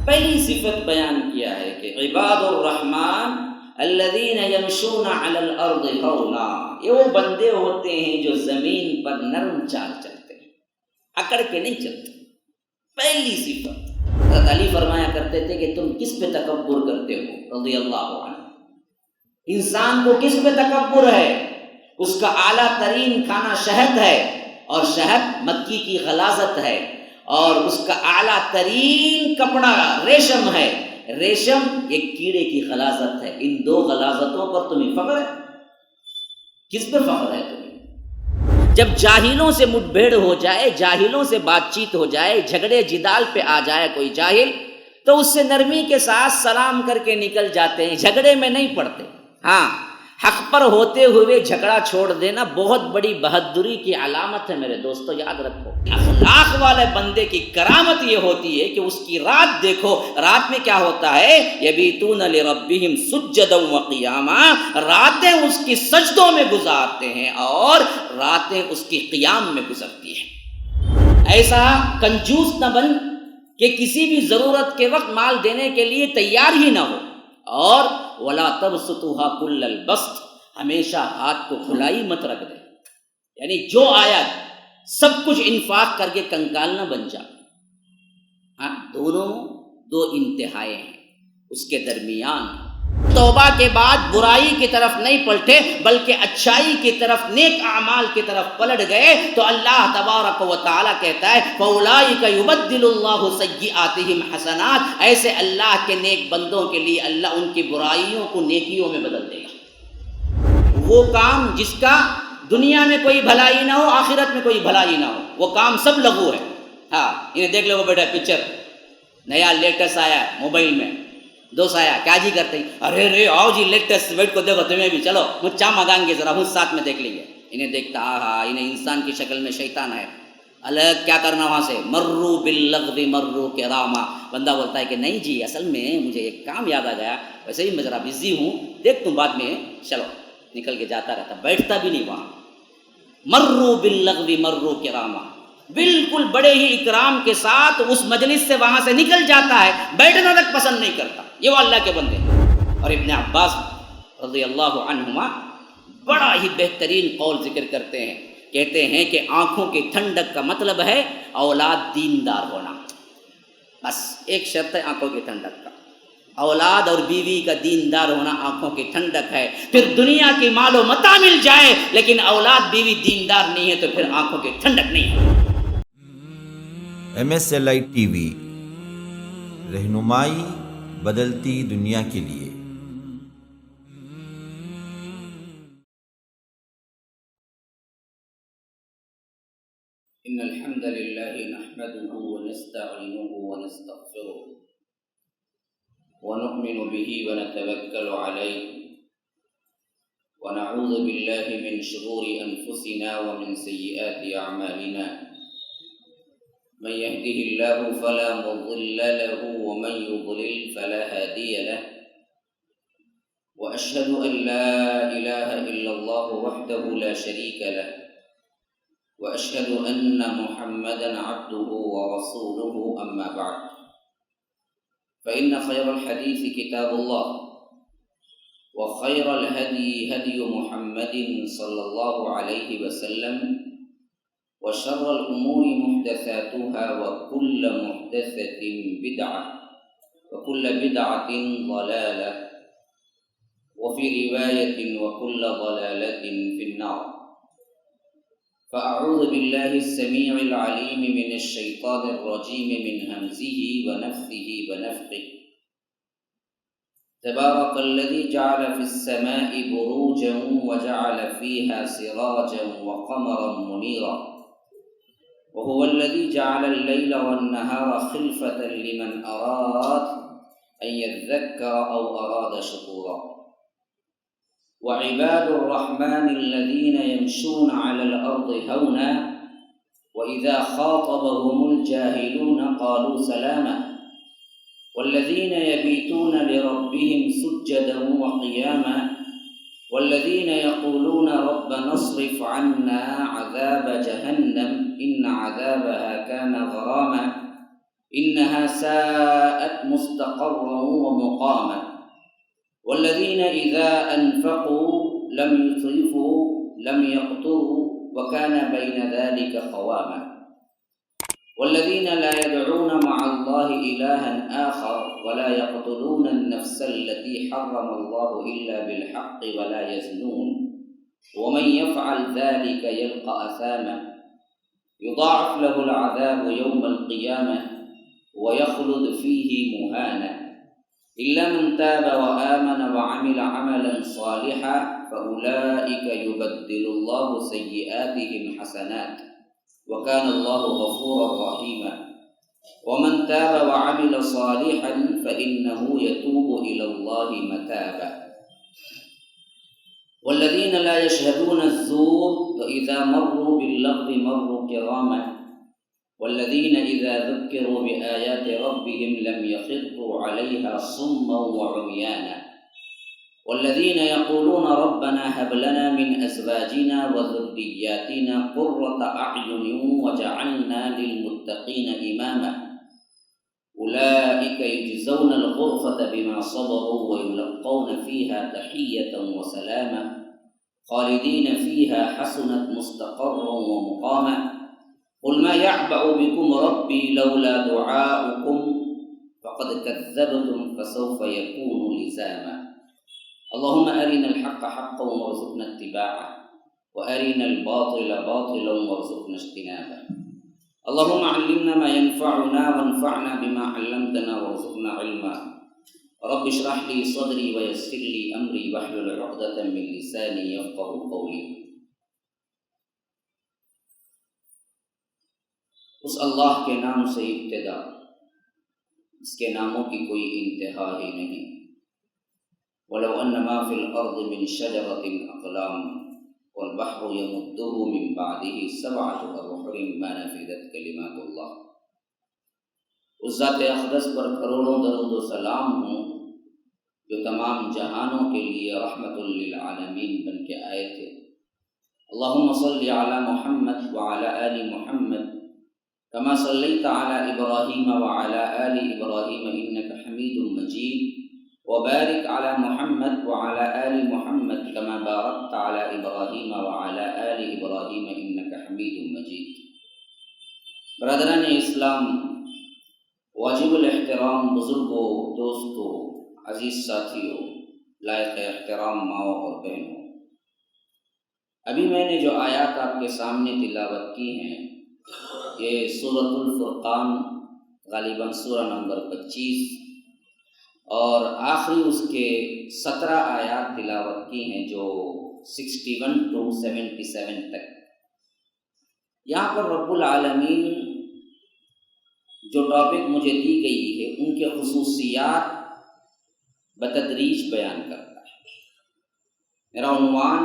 پہلی صفت بیان کیا ہے کہ عباد الرحمن الذین یمشون علی الارض ہونا، یہ وہ بندے ہوتے ہیں جو زمین پر نرم چال چلتے ہیں، اکڑ کے نہیں چلتے۔ پہلی صفت حضرت علی فرمایا کرتے تھے کہ تم کس پہ تکبر کرتے ہو رضی اللہ عنہ، انسان کو کس پہ تکبر ہے؟ اس کا اعلیٰ ترین کھانا شہد ہے، اور شہد مکی کی غلاظت ہے، اور اس کا اعلیٰ ترین کپڑا ریشم ہے، ریشم ایک کیڑے کی غلاظت ہے۔ ان دو غلاظتوں پر تمہیں فخر ہے؟ کس پہ فخر ہے تمہیں؟ جب جاہلوں سے مٹ بھیڑ ہو جائے، جاہلوں سے بات چیت ہو جائے، جھگڑے جدال پہ آ جائے کوئی جاہل، تو اس سے نرمی کے ساتھ سلام کر کے نکل جاتے ہیں، جھگڑے میں نہیں پڑتے۔ ہاں، حق پر ہوتے ہوئے جھگڑا چھوڑ دینا بہت بڑی بہادری کی علامت ہے میرے دوستو، یاد رکھو۔ اخلاق والے بندے کی کرامت یہ ہوتی ہے کہ اس کی رات دیکھو، رات میں کیا ہوتا ہے؟ یبیتون لربہم سجدا وقیاما، راتیں اس کی سجدوں میں گزارتے ہیں اور راتیں اس کی قیام میں گزرتی ہیں۔ ایسا کنجوس نہ بن کہ کسی بھی ضرورت کے وقت مال دینے کے لیے تیار ہی نہ ہو، اور ولا تبسطها كل البسط، ہمیشہ ہاتھ کو کھلائی مت رکھ دے، یعنی جو آیا سب کچھ انفاق کر کے کنکال نہ بن جا۔ ہاں، دونوں دو انتہائیں ہیں، اس کے درمیان توبہ کے بعد برائی کی طرف نہیں پلٹے بلکہ اچھائی کی طرف، نیک اعمال کی طرف پلٹ گئے تو اللہ تبارک و تعالیٰ کہتا ہے فَأُولَٰئِكَ يُبَدِّلُ اللَّهُ سَيِّئَاتِهِمْ حَسَنَاتٍ، ایسے اللہ کے نیک بندوں کے لیے اللہ ان کی برائیوں کو نیکیوں میں بدل دے گا۔ وہ کام جس کا دنیا میں کوئی بھلائی نہ ہو، آخرت میں کوئی بھلائی نہ ہو، وہ کام سب لغو ہے۔ ہاں، انہیں دیکھ لو وہ بیٹا پکچر نیا لیٹسٹ آیا ہے موبائل میں، دوست آیا کیا جی کرتے ہیں، ارے رے آؤ جی لیٹسٹ ویٹ کو دیکھو، تمہیں بھی چلو مجھ چاہ مانگیں گے ذرا، ہوں ساتھ میں دیکھ لیں گے۔ انہیں دیکھتا ہاں انہیں انسان کی شکل میں شیطان ہے، الگ کیا کرنا وہاں سے، مرو باللغو مرو کراما۔ بندہ بولتا ہے کہ نہیں جی اصل میں مجھے ایک کام یاد آ گیا، ویسے ہی میں ذرا بزی ہوں، دیکھ تم بعد میں، چلو نکل کے جاتا رہتا، بیٹھتا بھی نہیں وہاں۔ مرو باللغو مرو کراما، بالکل بڑے ہی اکرام کے ساتھ اس مجلس سے وہاں سے نکل جاتا ہے، بیٹھنا تک پسند نہیں کرتا۔ یہ وہ اللہ کے بندے ہیں۔ اور ابن عباس رضی اللہ عنہما بڑا ہی بہترین قول ذکر کرتے ہیں، کہتے ہیں کہ آنکھوں کی ٹھنڈک کا مطلب ہے اولاد دیندار ہونا، بس ایک شرط ہے آنکھوں کی ٹھنڈک کا، اولاد اور بیوی کا دیندار ہونا آنکھوں کی ٹھنڈک ہے۔ پھر دنیا کی مال و متاع مل جائے لیکن اولاد بیوی دیندار نہیں ہے تو پھر آنکھوں کی ٹھنڈک نہیں ہے۔ MSLI TV، رہنمائی بدلتی دنیا کے لیے۔ ان الحمد لله نحمده ونستعينه ونستغفره ونؤمن به ونتوكل عليه ونعوذ بالله من شرور انفسنا ومن سيئات اعمالنا، من يهده الله فلا مضل له ومن يضلل فلا هادي له، واشهد ان لا اله الا الله وحده لا شريك له، وأشهد أن محمدًا عبده ورسوله، أما بعد، فإن خير الحديث كتاب الله، وخير الهدي هدي محمد صلى الله عليه وسلم، وشر الأمور محدثاتها، وكل محدثة بدعة، وكل بدعة ضلالة، وفي رواية وكل ضلالة في النار۔ فأعوذ بالله السميع العليم من الشيطان الرجيم من همزه ونفثه ونفخه، تبارك الذي جعل في السماء بروجا وجعل فيها سراجا وقمرا منيرا، وهو الذي جعل الليل والنهار خلفة لمن أراد أن يذكر أو أراد شكورا، وعباد الرحمن الذين يمشون على الأرض هونا وإذا خاطبهم الجاهلون قالوا سلاما، والذين يبيتون لربهم سجدا وقياما، والذين يقولون ربنا اصرف عنا عذاب جهنم إن عذابها كان غراما إنها ساءت مستقرا ومقاما والذين إذا أنفقوا لم يسرفوا لم يقتروا وكان بين ذلك قواما والذين لا يدعون مع الله إلها آخر ولا يقتلون النفس التي حرم الله إلا بالحق ولا يزنون ومن يفعل ذلك يلقى أثاما يضاعف له العذاب يوم القيامة ويخلد فيه مهانا إلا من تاب وآمن وعمل عملا صالحا فأولئك يبدل الله سيئاتهم حسنات وكان الله غفورا رحيما ومن تاب وعمل صالحا فإنه يتوب إلى الله متابا والذين لا يشهدون الزور وإذا مروا باللغو مروا كراما والذين إذا ذكروا بآيات ربهم لم يخروا عليها صما وعميانا والذين يقولون ربنا هب لنا من أزواجنا وذرياتنا قرة أعين وجعلنا للمتقين إماما أولئك يجزون الغرفة بما صبروا ويلقون فيها تحية وسلاما خالدين فيها حسنت مستقرا ومقاما قل ما يعبأ بكم ربي لولا دعاؤكم فقد كذبتم فسوف يكون لزاما اللهم أرنا الحق حقا وارزقنا اتباعه وأرنا الباطل باطلا وارزقنا اجتنابه اللهم علمنا ما ينفعنا وانفعنا بما علمتنا وارزقنا علما رب اشرح لي صدري ويسر لي أمري واحلل عقدة من لساني يفقهوا قولي. اس اللہ کے نام سے ابتدا اس کے ناموں کی کوئی انتہا ہی نہیں. وَلَوْ أَنَّ مَا فِي الْأَرْضِ مِنْ شَجَرَةٍ أَقْلَامٌ وَالْبَحْرُ يَمُدُّهُ مِنْ بَعْدِهِ سَبْعَةُ أَبْحُرٍ مَا نَفِدَتْ كَلِمَاتُ اللَّهِ. اس ذات اقدس پر کروڑوں درود و سلام ہوں جو تمام جہانوں کے لیے رحمت للعالمین بن کے آئے تھے. اللہم صلی علی محمد وعلی آل محمد كما صليت على إبراهيم وعلى آل إبراهيم إنك حميد مجيد وبارك على محمد وعلى آل محمد كما باركت على إبراهيم وعلى آل إبراهيم إنك حميد مجيد. برادران اسلام، واجب الاحترام بزرگوں، دوستوں، عزیز ساتھیوں، لائق احترام ماؤں اور بہنوں، ابھی میں نے جو آیات آپ کے سامنے تلاوت کی ہیں یہ سورۃ الفرقان غالباً سورہ نمبر 25 اور آخری اس کے 17 آیات تلاوت کی ہیں جو 61 to 77 تک. یہاں پر رب العالمین جو ٹاپک مجھے دی گئی ہے ان کے خصوصیات بتدریج بیان کرتا ہے. میرا عنوان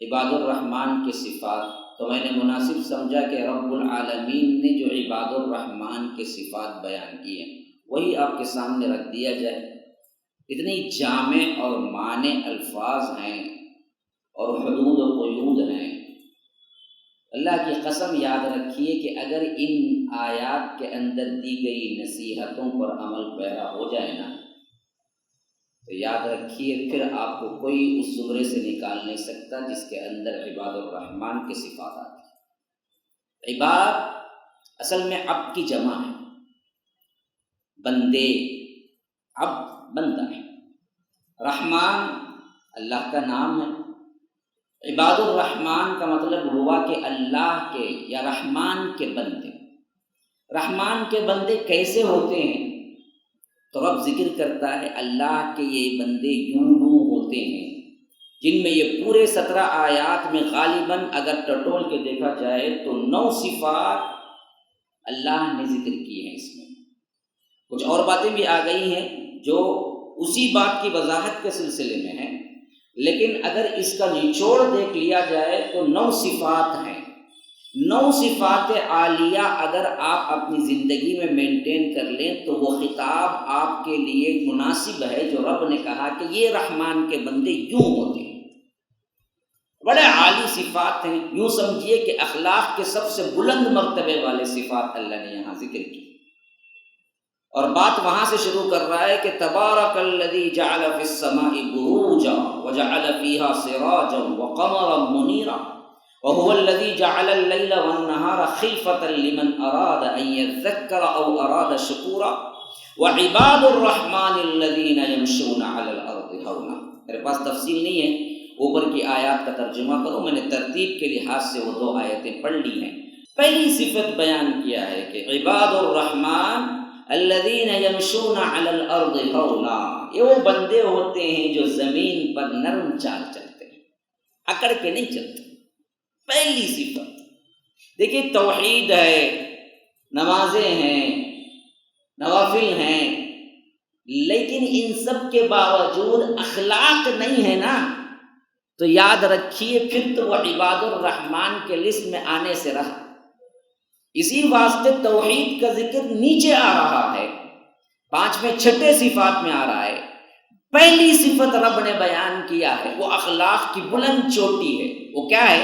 عباد الرحمن کی صفات، تو میں نے مناسب سمجھا کہ رب العالمین نے جو عباد الرحمن کے صفات بیان کی ہیں وہی آپ کے سامنے رکھ دیا جائے. اتنی جامع اور معنی الفاظ ہیں اور حدود و قیود ہیں. اللہ کی قسم یاد رکھیے کہ اگر ان آیات کے اندر دی گئی نصیحتوں پر عمل پیرا ہو جائے نا تو یاد رکھیے پھر آپ کو کوئی اس زمرے سے نکال نہیں سکتا جس کے اندر عباد الرحمن کی صفات آتی ہے. عباد اصل میں عبد کی جمع ہے، بندے، عبد بندہ ہے. رحمان اللہ کا نام ہے. عباد الرحمن کا مطلب ہوا کہ اللہ کے یا رحمان کے بندے. رحمان کے بندے کیسے ہوتے ہیں تو رب ذکر کرتا ہے اللہ کے یہ بندے یوں ہوتے ہیں جن میں یہ پورے 17 آیات میں غالباً اگر ٹٹول کے دیکھا جائے تو 9 صفات اللہ نے ذکر کی ہیں. اس میں کچھ اور باتیں بھی آ گئی ہیں جو اسی بات کی وضاحت کے سلسلے میں ہیں، لیکن اگر اس کا نچوڑ دیکھ لیا جائے تو 9 صفات ہیں. 9 صفات عالیہ اگر آپ اپنی زندگی میں مینٹین کر لیں تو وہ خطاب آپ کے لیے مناسب ہے جو رب نے کہا کہ یہ رحمان کے بندے یوں ہوتے ہیں. بڑے عالی صفات ہیں. یوں سمجھیے کہ اخلاق کے سب سے بلند مرتبے والے صفات اللہ نے یہاں ذکر کی. اور بات وہاں سے شروع کر رہا ہے کہ تبارک الذی جعل فی السماء بروجا وجعل فیہا سراجا وقمرا منیرا وهو الذی جعل اللیل والنہار خلفۃ لمن اراد ان یذکر او اراد شکورا وعباد الرحمن الذین یمشون علی الارض ہونا۔ میرے پاس تفصیل نہیں ہے، اوپر کی آیات کا ترجمہ کرو، میں نے ترتیب کے لحاظ سے وہ 2 آیتیں پڑھ لی ہیں۔ پہلی صفت بیان کیا ہے کہ عباد الرحمن الذین یمشون علی الارض ہونا، یہ وہ بندے ہوتے ہیں جو زمین پر نرم چال چلتے ہیں، اکڑ کے نہیں چلتے۔ پہلی صفت دیکھیے، توحید ہے، نمازیں ہیں، نوافل ہیں، لیکن ان سب کے باوجود اخلاق نہیں ہے نا، تو یاد رکھیے پھر تو وہ عباد الرحمن کے لسٹ میں آنے سے رہا۔ اسی واسطے توحید کا ذکر نیچے آ رہا ہے، 5ویں 6 صفات میں آ رہا ہے۔ پہلی صفت رب نے بیان کیا ہے، وہ اخلاق کی بلند چوٹی ہے۔ وہ کیا ہے؟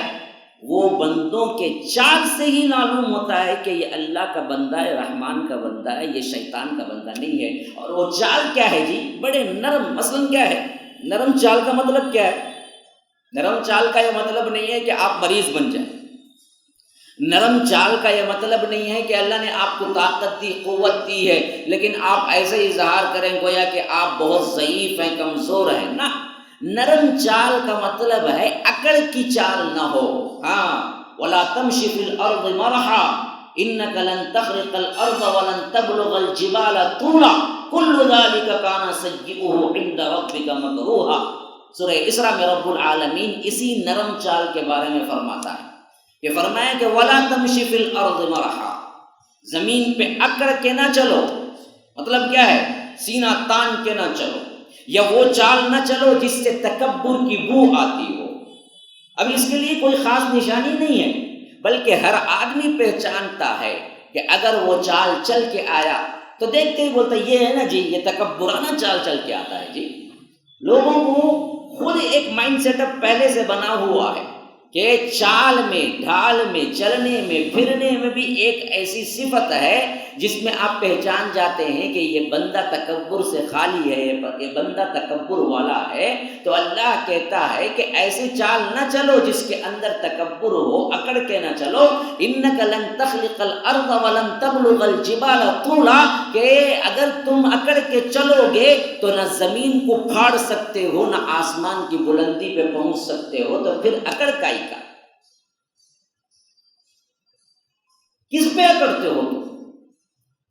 وہ بندوں کے چال سے ہی معلوم ہوتا ہے کہ یہ اللہ کا بندہ ہے، رحمان کا بندہ ہے، یہ شیطان کا بندہ نہیں ہے۔ اور وہ چال کیا ہے جی؟ بڑے نرم۔ مثلاً کیا ہے نرم چال کا مطلب؟ کیا ہے نرم چال کا؟ یہ مطلب نہیں ہے کہ آپ مریض بن جائیں۔ نرم چال کا یہ مطلب نہیں ہے کہ اللہ نے آپ کو طاقت دی، قوت دی ہے، لیکن آپ ایسے ہی اظہار کریں گویا کہ آپ بہت ضعیف ہیں، کمزور ہیں۔ نہ، نرم چال کا مطلب ہے اکڑ کی چال نہ ہو۔ ہاں، وَلَا تَمْشِ فِي الْأَرْضِ مَرَحًا إِنَّكَ لَن تَخْرِقَ الْأَرْضَ وَلَن تَبْلُغَ الْجِبَالَ طُولًا كُلُّ ذَلِكَ كَانَ سَيِّئُهُ عِندَ رَبِّكَ مَكْرُوهًا۔ سورہ اسراء میں رب العالمین اسی نرم چال کے بارے میں فرماتا ہے کہ فرمایا کہ وَلَا تَمْشِ فِي الْأَرْضِ مَرَحًا، زمین پہ اکڑ کے نہ چلو۔ مطلب کیا ہے؟ سینہ تان کے نہ چلو، یا وہ چال نہ چلو جس سے تکبر کی بو آتی ہو۔ اب اس کے لیے کوئی خاص نشانی نہیں ہے، بلکہ ہر آدمی پہچانتا ہے کہ اگر وہ چال چل کے آیا تو دیکھتے ہی بولتا یہ ہے نا جی، یہ تکبرانہ چال چل کے آتا ہے جی۔ لوگوں کو خود ایک مائنڈ سیٹ اپ پہلے سے بنا ہوا ہے کہ چال میں، ڈھال میں، چلنے میں، پھرنے میں بھی ایک ایسی صفت ہے جس میں آپ پہچان جاتے ہیں کہ یہ بندہ تکبر سے خالی ہے، یہ بندہ تکبر والا ہے۔ تو اللہ کہتا ہے کہ ایسی چال نہ چلو جس کے اندر تکبر ہو، اکڑ کے نہ چلو۔ انک لن تخلق الارض ولن تبلغ الجبال طولا، کہ اگر تم اکڑ کے چلو گے تو نہ زمین کو پھاڑ سکتے ہو، نہ آسمان کی بلندی پہ پہنچ سکتے ہو، تو پھر اکڑ کا ہی کا کس پہ اکڑتے ہو؟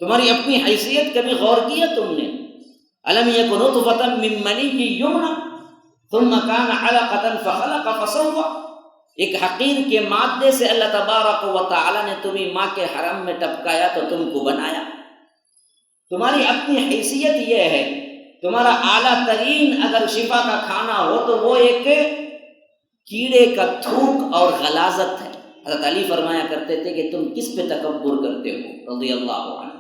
تمہاری اپنی حیثیت کبھی غور کیا تم نے؟ الم یک نطفۃ من منی یمنی ثم کان علقۃ فخلق فسوى، ایک حقیر کے مادے سے اللہ تبارک و تعالی نے تمہیں ماں کے حرم میں ٹپکایا تو تم کو بنایا۔ تمہاری اپنی حیثیت یہ ہے، تمہارا اعلیٰ ترین اگر شفا کا کھانا ہو تو وہ ایک کیڑے کا تھوک اور غلاظت ہے۔ حضرت علی فرمایا کرتے تھے کہ تم کس پہ تکبر کرتے ہو رضی اللہ عنہ۔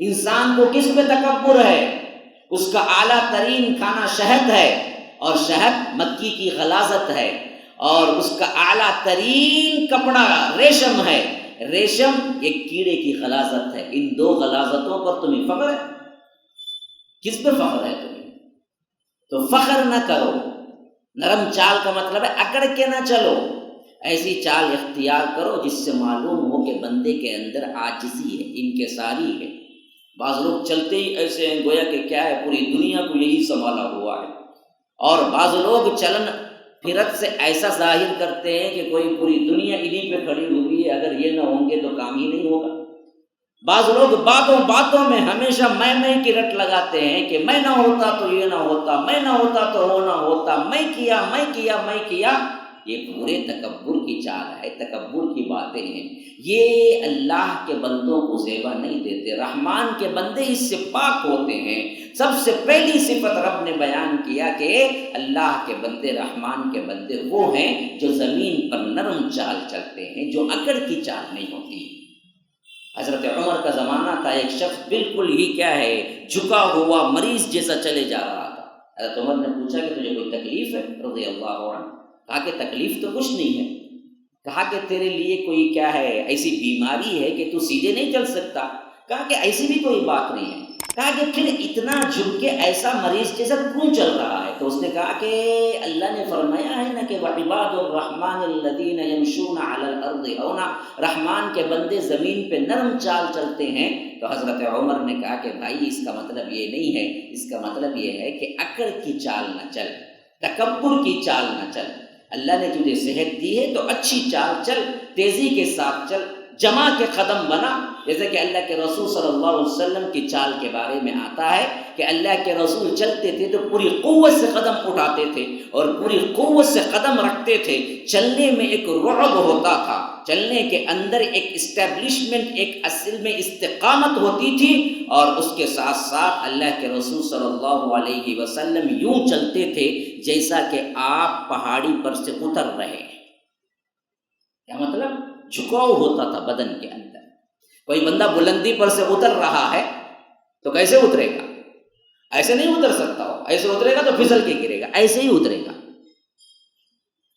انسان کو کس پہ تکبر ہے؟ اس کا اعلیٰ ترین کھانا شہد ہے، اور شہد مکی کی غلاظت ہے، اور اس کا اعلیٰ ترین کپڑا ریشم ہے، ریشم ایک کیڑے کی غلاظت ہے۔ ان 2 غلاظتوں پر تمہیں فخر ہے؟ کس پہ فخر ہے تمہیں؟ تو فخر نہ کرو۔ نرم چال کا مطلب ہے اکڑ کے نہ چلو، ایسی چال اختیار کرو جس سے معلوم ہو کہ بندے کے اندر عاجزی ہے، انکساری ہے۔ بعض لوگ چلتے ہی ایسے ہیں گویا کہ کیا ہے، پوری دنیا کو یہی سنبھالا ہوا ہے، اور بعض لوگ چلن پھرت سے ایسا ظاہر کرتے ہیں کہ کوئی پوری دنیا انہی پہ کھڑی ہوئی ہے، اگر یہ نہ ہوں گے تو کام ہی نہیں ہوگا۔ بعض لوگ باتوں میں ہمیشہ میں کی رٹ لگاتے ہیں کہ میں نہ ہوتا تو یہ نہ ہوتا، میں نہ ہوتا تو وہ نہ ہوتا، میں کیا۔ یہ پورے تکبر کی چال ہے، تکبر کی باتیں ہیں، یہ اللہ کے بندوں کو زیبا نہیں دیتے۔ رحمان کے بندے اس سے پاک ہوتے ہیں۔ سب سے پہلی صفت رب نے بیان کیا کہ اللہ کے بندے، رحمان کے بندے وہ ہیں جو زمین پر نرم چال چلتے ہیں، جو اکڑ کی چال نہیں ہوتی۔ حضرت عمر کا زمانہ تھا، ایک شخص بالکل ہی کیا ہے، جھکا ہوا مریض جیسا چلے جا رہا تھا۔ حضرت عمر نے پوچھا کہ تجھے کوئی تکلیف ہے رضی اللہ عنہ؟ کہا کہ تکلیف تو کچھ نہیں ہے۔ کہا کہ تیرے لیے کوئی کیا ہے، ایسی بیماری ہے کہ تو سیدھے نہیں چل سکتا؟ کہا کہ ایسی بھی کوئی بات نہیں ہے. کہا کہ پھر اتنا جھک کے ایسا مریض جیسا کیوں چل رہا ہے؟ تو اس نے کہا کہ اللہ نے فرمایا ہے نا کہ وَعِبَادُ الرَّحْمَنِ الَّذِينَ يَمْشُونَ عَلَى الْأَرْضِ هَوْنًا، رحمان کے بندے زمین پہ نرم چال چلتے ہیں. تو حضرت عمر نے کہا کہ بھائی اس کا مطلب یہ نہیں ہے، اس کا مطلب یہ ہے کہ اکڑ کی چال نہ چل، تکبر کی چال نہ چل. اللہ نے تجھے صحت دی ہے تو اچھی چال چل، تیزی کے ساتھ چل، جمع کے قدم بنا. جیسے کہ اللہ کے رسول صلی اللہ علیہ وسلم کی چال کے بارے میں آتا ہے کہ اللہ کے رسول چلتے تھے تو پوری قوت سے قدم اٹھاتے تھے اور پوری قوت سے قدم رکھتے تھے. چلنے میں ایک رعب ہوتا تھا، چلنے کے اندر ایک اسٹیبلشمنٹ، ایک اصل میں استقامت ہوتی تھی. اور اس کے ساتھ ساتھ اللہ کے رسول صلی اللہ علیہ وسلم یوں چلتے تھے جیسا کہ آپ پہاڑی پر سے اتر رہے ہیں. کیا مطلب؟ جھکاؤ ہوتا تھا بدن کے اندر. کوئی بندہ بلندی پر سے اتر رہا ہے تو کیسے اترے گا؟ ایسے نہیں اتر سکتا ہو. ایسے اترے گا تو پھسل کے گرے گا، ایسے ہی اترے گا.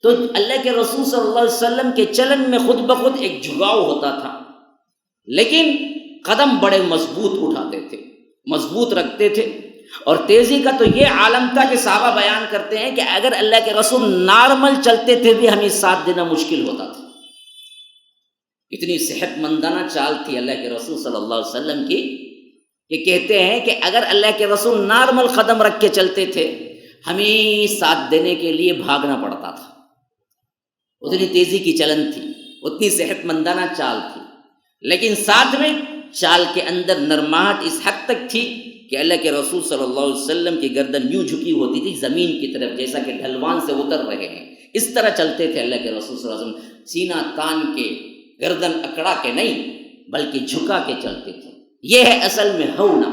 تو اللہ کے رسول صلی اللہ علیہ وسلم کے چلن میں خود بخود ایک جھکاؤ ہوتا تھا، لیکن قدم بڑے مضبوط اٹھاتے تھے، مضبوط رکھتے تھے. اور تیزی کا تو یہ عالم تھا کہ صحابہ بیان کرتے ہیں کہ اگر اللہ کے رسول نارمل چلتے تھے بھی ہمیں ساتھ دینا مشکل ہوتا تھا. اتنی صحت مندانہ چال تھی اللہ کے رسول صلی اللہ علیہ وسلم کی کہ کہتے ہیں کہ اگر اللہ کے رسول نارمل قدم رکھ کے چلتے تھے ہمیں ساتھ دینے کے لیے بھاگنا پڑتا تھا. اتنی تیزی کی چلن تھی، اتنی صحت مندانہ چال تھی، لیکن ساتھ میں چال کے اندر نرماہٹ اس حد تک تھی کہ اللہ کے رسول صلی اللہ علیہ وسلم کی گردن یوں جھکی ہوتی تھی زمین کی طرف، جیسا کہ ڈھلوان سے اتر رہے ہیں. اس طرح چلتے تھے اللہ کے رسول صلی اللہ علیہ وسلم، سینہ تان کے، گردن اکڑا کے نہیں بلکہ جھکا کے چلتے تھے. یہ ہے اصل میں ہونا.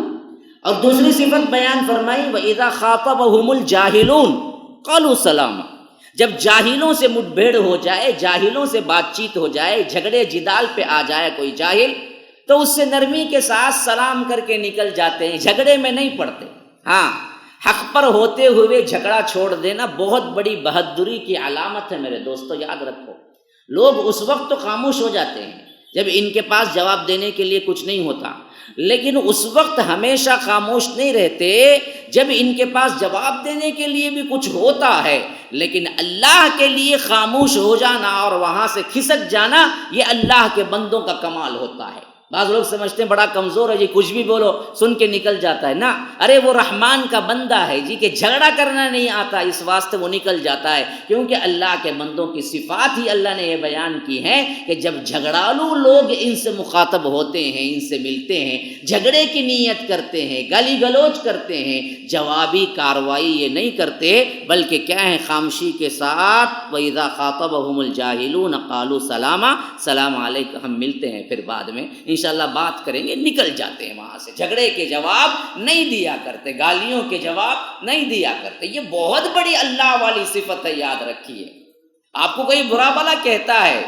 اور دوسری صفت بیان فرمائی وَإِذَا خَاطَبَهُمُ الْجَاهِلُونَ قَالُوا سَلَامًا. جب جاہلوں سے مٹ بھیڑ ہو جائے، جاہلوں سے بات چیت ہو جائے، جھگڑے جدال پہ آ جائے کوئی جاہل، تو اس سے نرمی کے ساتھ سلام کر کے نکل جاتے ہیں، جھگڑے میں نہیں پڑتے. ہاں، حق پر ہوتے ہوئے جھگڑا چھوڑ دینا بہت بڑی بہادری کی علامت ہے میرے دوستو، یاد رکھو. لوگ اس وقت تو خاموش ہو جاتے ہیں جب ان کے پاس جواب دینے کے لیے کچھ نہیں ہوتا، لیکن اس وقت ہمیشہ خاموش نہیں رہتے جب ان کے پاس جواب دینے کے لیے بھی کچھ ہوتا ہے. لیکن اللہ کے لیے خاموش ہو جانا اور وہاں سے کھسک جانا یہ اللہ کے بندوں کا کمال ہوتا ہے. بعض لوگ سمجھتے ہیں بڑا کمزور ہے جی، کچھ بھی بولو سن کے نکل جاتا ہے. نا، ارے وہ رحمان کا بندہ ہے جی کہ جھگڑا کرنا نہیں آتا، اس واسطے وہ نکل جاتا ہے. کیونکہ اللہ کے بندوں کی صفات ہی اللہ نے یہ بیان کی ہے کہ جب جھگڑالو لوگ ان سے مخاطب ہوتے ہیں، ان سے ملتے ہیں، جھگڑے کی نیت کرتے ہیں، گالی گلوچ کرتے ہیں، جوابی کاروائی یہ نہیں کرتے بلکہ کیا ہے، خاموشی کے ساتھ وَإِذَا خَاطَبَهُمُ الْجَاهِلُونَ قَالُوا سَلَامًا، سلام علیکم، ہم ملتے ہیں پھر بعد میں انشاءاللہ بات کریں گے. نکل جاتے ہیں وہاں سے. جھگڑے کے جواب نہیں دیا کرتے، گالیوں کے جواب نہیں دیا کرتے. یہ بہت بڑی اللہ والی صفت ہے، یاد رکھیے. آپ کو کوئی برا بھلا کہتا ہے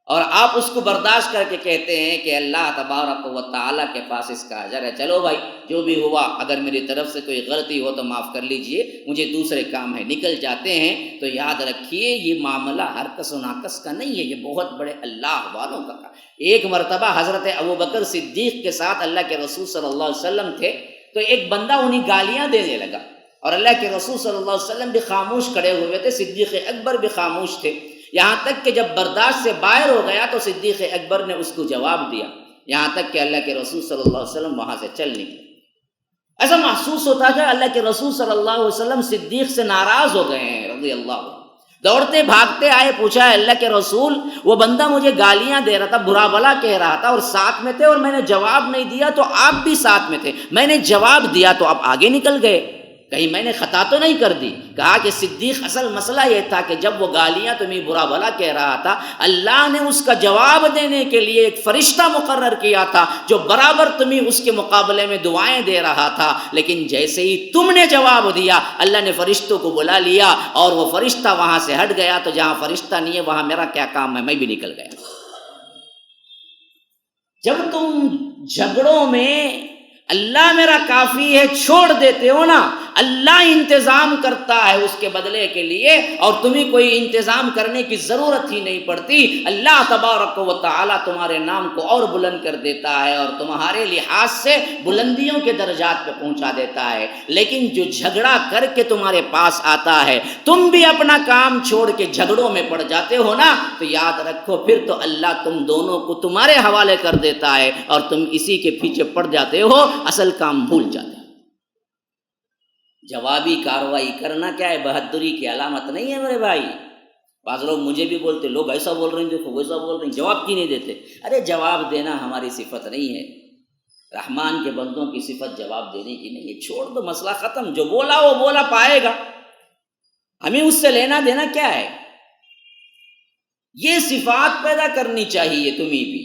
اور آپ اس کو برداشت کر کے کہتے ہیں کہ اللہ تبارک و تعالیٰ کے پاس اس کا اجر ہے، چلو بھائی جو بھی ہوا، اگر میری طرف سے کوئی غلطی ہو تو معاف کر لیجئے، مجھے دوسرے کام ہے، نکل جاتے ہیں. تو یاد رکھیے یہ معاملہ ہر کس و ناکس کا نہیں ہے، یہ بہت بڑے اللہ والوں کا. ایک مرتبہ حضرت ابوبکر صدیق کے ساتھ اللہ کے رسول صلی اللہ علیہ وسلم تھے، تو ایک بندہ انہیں گالیاں دینے لگا اور اللہ کے رسول صلی اللہ علیہ وسلم بھی خاموش کھڑے ہوئے تھے، صدیق اکبر بھی خاموش تھے. یہاں تک کہ جب برداشت سے باہر ہو گیا تو صدیق اکبر نے اس کو جواب دیا، یہاں تک کہ اللہ کے رسول صلی اللہ علیہ وسلم وہاں سے چل نکلے. ایسا محسوس ہوتا کہ اللہ کے رسول صلی اللہ علیہ وسلم صدیق سے ناراض ہو گئے ہیں رضی اللہ عنہ. دوڑتے بھاگتے آئے، پوچھا اللہ کے رسول وہ بندہ مجھے گالیاں دے رہا تھا، برا بھلا کہہ رہا تھا اور ساتھ میں تھے، اور میں نے جواب نہیں دیا تو آپ بھی ساتھ میں تھے، میں نے جواب دیا تو آپ آگے نکل گئے، کہیں میں نے خطا تو نہیں کر دی؟ کہا کہ صدیق اصل مسئلہ یہ تھا کہ جب وہ گالیاں تمہیں برا بھلا کہہ رہا تھا، اللہ نے اس کا جواب دینے کے لیے ایک فرشتہ مقرر کیا تھا جو برابر تمہیں اس کے مقابلے میں دعائیں دے رہا تھا. لیکن جیسے ہی تم نے جواب دیا اللہ نے فرشتوں کو بلا لیا اور وہ فرشتہ وہاں سے ہٹ گیا. تو جہاں فرشتہ نہیں ہے وہاں میرا کیا کام ہے، میں بھی نکل گیا. جب تم جھگڑوں میں اللہ میرا کافی ہے چھوڑ دیتے ہو نا، اللہ انتظام کرتا ہے اس کے بدلے کے لیے، اور تمہیں کوئی انتظام کرنے کی ضرورت ہی نہیں پڑتی۔ اللہ تبارک و تعالیٰ تمہارے نام کو اور بلند کر دیتا ہے اور تمہارے لحاظ سے بلندیوں کے درجات پہ پہنچا دیتا ہے۔ لیکن جو جھگڑا کر کے تمہارے پاس آتا ہے، تم بھی اپنا کام چھوڑ کے جھگڑوں میں پڑ جاتے ہو نا، تو یاد رکھو پھر تو اللہ تم دونوں کو تمہارے حوالے کر دیتا ہے اور تم اسی کے پیچھے پڑ جاتے ہو، اصل کام بھول جاتے ہو۔ جوابی کارروائی کرنا کیا ہے؟ بہادری کی علامت نہیں ہے میرے بھائی۔ بعض لوگ مجھے بھی بولتے، لوگ ایسا بول رہے ہیں، دیکھو ویسا بول رہے ہیں، جواب کیوں نہیں دیتے؟ ارے جواب دینا ہماری صفت نہیں ہے، رحمان کے بندوں کی صفت جواب دینے کی نہیں ہے۔ چھوڑ دو، مسئلہ ختم، جو بولا وہ بولا پائے گا، ہمیں اس سے لینا دینا کیا ہے؟ یہ صفات پیدا کرنی چاہیے تمہیں بھی،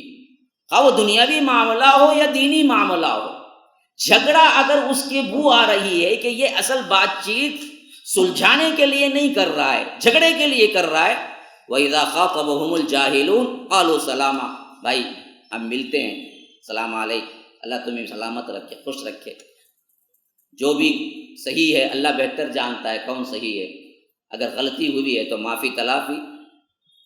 خواہ وہ دنیاوی معاملہ ہو یا دینی معاملہ ہو۔ جھگڑا اگر اس کی بو آ رہی ہے کہ یہ اصل بات چیت سلجھانے کے لیے نہیں کر رہا ہے، جھگڑے کے لیے کر رہا ہے، وَإِذَا خَاطَبَهُمُ الْجَاهِلُونَ قَالُوا سَلَامًا، بھائی ہم ملتے ہیں، سلام علیکم، اللہ تمہیں سلامت رکھے، خوش رکھے، جو بھی صحیح ہے اللہ بہتر جانتا ہے کون صحیح ہے، اگر غلطی ہوئی ہے تو معافی تلافی،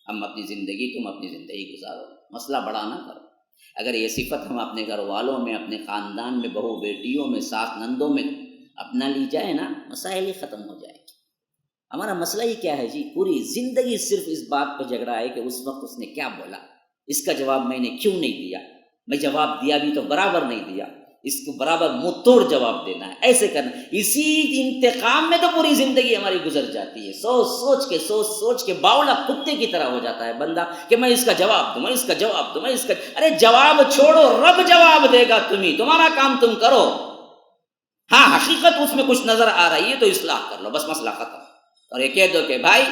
ہم اپنی زندگی، تم اپنی زندگی گزارو، مسئلہ بڑا نہ کرو۔ اگر یہ صفت ہم اپنے گھر والوں میں، اپنے خاندان میں، بہو بیٹیوں میں، ساس نندوں میں اپنا لی جائے نا، مسائل ہی ختم ہو جائے گی۔ ہمارا مسئلہ ہی کیا ہے جی؟ پوری زندگی صرف اس بات پہ جھگڑا ہے کہ اس وقت اس نے کیا بولا، اس کا جواب میں نے کیوں نہیں دیا، میں جواب دیا بھی تو برابر نہیں دیا، اس کو برابر منہ توڑ جواب دینا ہے، ایسے کرنا، اسی انتقام میں تو پوری زندگی ہماری گزر جاتی ہے۔ سوچ سوچ کے باولا کتے کی طرح ہو جاتا ہے بندہ کہ میں اس کا جواب دوں، میں اس کا جواب دوں، میں اس کا، ارے جواب چھوڑو، رب جواب دے گا تمہیں، تمہارا کام تم کرو۔ ہاں حقیقت اس میں کچھ نظر آ رہی ہے تو اصلاح کر لو، بس مسئلہ ختم۔ اور یہ کہہ دو کہ بھائی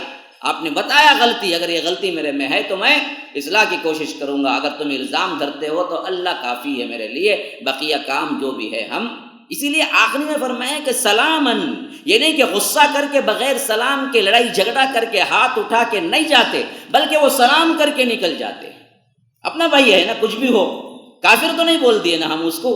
آپ نے بتایا غلطی، اگر یہ غلطی میرے میں ہے تو میں اصلاح کی کوشش کروں گا، اگر تم الزام دھرتے ہو تو اللہ کافی ہے میرے لیے، بقیہ کام جو بھی ہے ہم۔ اسی لیے آخری میں فرمایا کہ سلامن، یہ نہیں کہ غصہ کر کے بغیر سلام کے، لڑائی جھگڑا کر کے، ہاتھ اٹھا کے نہیں جاتے، بلکہ وہ سلام کر کے نکل جاتے۔ اپنا بھائی ہے نا، کچھ بھی ہو، کافر تو نہیں بول دیے نا ہم اس کو،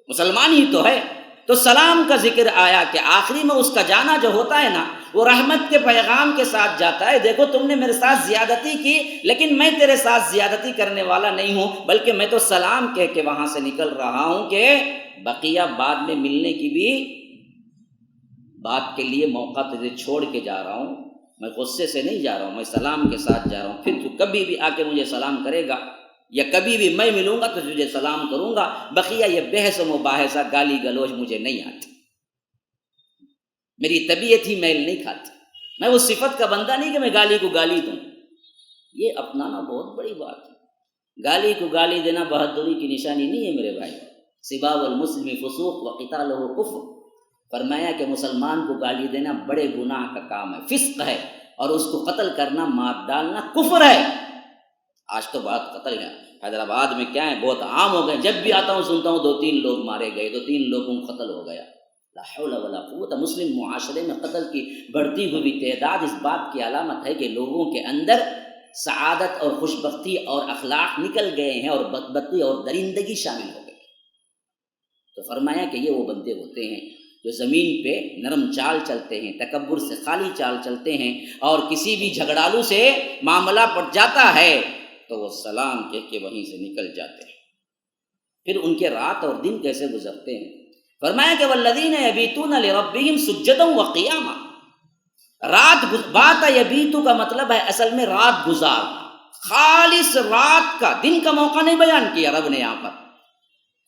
مسلمان ہی تو ہے، تو سلام کا ذکر آیا کہ آخری میں اس کا جانا جو ہوتا ہے نا، وہ رحمت کے پیغام کے ساتھ جاتا ہے۔ دیکھو تم نے میرے ساتھ زیادتی کی، لیکن میں تیرے ساتھ زیادتی کرنے والا نہیں ہوں، بلکہ میں تو سلام کہہ کے وہاں سے نکل رہا ہوں کہ بقیہ بعد میں ملنے کی بھی بات کے لیے موقع تجھے چھوڑ کے جا رہا ہوں، میں غصے سے نہیں جا رہا ہوں، میں سلام کے ساتھ جا رہا ہوں۔ پھر تو کبھی بھی آ کے مجھے سلام کرے گا یا کبھی بھی میں ملوں گا تو تجھے سلام کروں گا، بقیہ یہ بحث و مباحثہ، گالی گلوچ مجھے نہیں آتی، میری طبیعت ہی میل نہیں کھاتی، میں وہ صفت کا بندہ نہیں کہ میں گالی کو گالی دوں۔ یہ اپنانا بہت بڑی بات ہے، گالی کو گالی دینا بہادری کی نشانی نہیں ہے میرے بھائی۔ سباب المسلم فسوق وقتالہ کفر، فرمایا کہ مسلمان کو گالی دینا بڑے گناہ کا کام ہے، فسق ہے، اور اس کو قتل کرنا، مار ڈالنا کفر ہے۔ آج تو بات قتل ہے، حیدرآباد میں کیا ہے، بہت عام ہو گئے، جب بھی آتا ہوں سنتا ہوں 2-3 لوگ مارے گئے، 2-3 لوگوں کو قتل ہو گیا۔ لا حول ولا قوت۔ مسلم معاشرے میں قتل کی بڑھتی ہوئی تعداد اس بات کی علامت ہے کہ لوگوں کے اندر سعادت اور خوشبختی اور اخلاق نکل گئے ہیں اور بدبختی اور درندگی شامل ہو گئی۔ تو فرمایا کہ یہ وہ بندے ہوتے ہیں جو زمین پہ نرم چال چلتے ہیں، تکبر سے خالی چال چلتے ہیں، اور کسی بھی جھگڑالو سے معاملہ پڑ جاتا ہے تو وہ سلام کہہ کے وہیں سے نکل جاتے ہیں۔ پھر ان کے رات اور دن کیسے گزرتے ہیں؟ فرمایا کہ والذین یبیتون لربہم سجدا وقیاما، بات یبیتو کا مطلب ہے اصل میں رات گزارنا، خالص رات کا، دن کا موقع نہیں بیان کیا رب نے یہاں پر،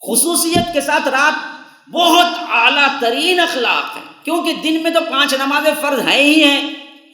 خصوصیت کے ساتھ رات بہت اعلیٰ ترین اخلاق ہے، کیونکہ دن میں تو 5 نمازیں فرض ہیں ہی ہیں،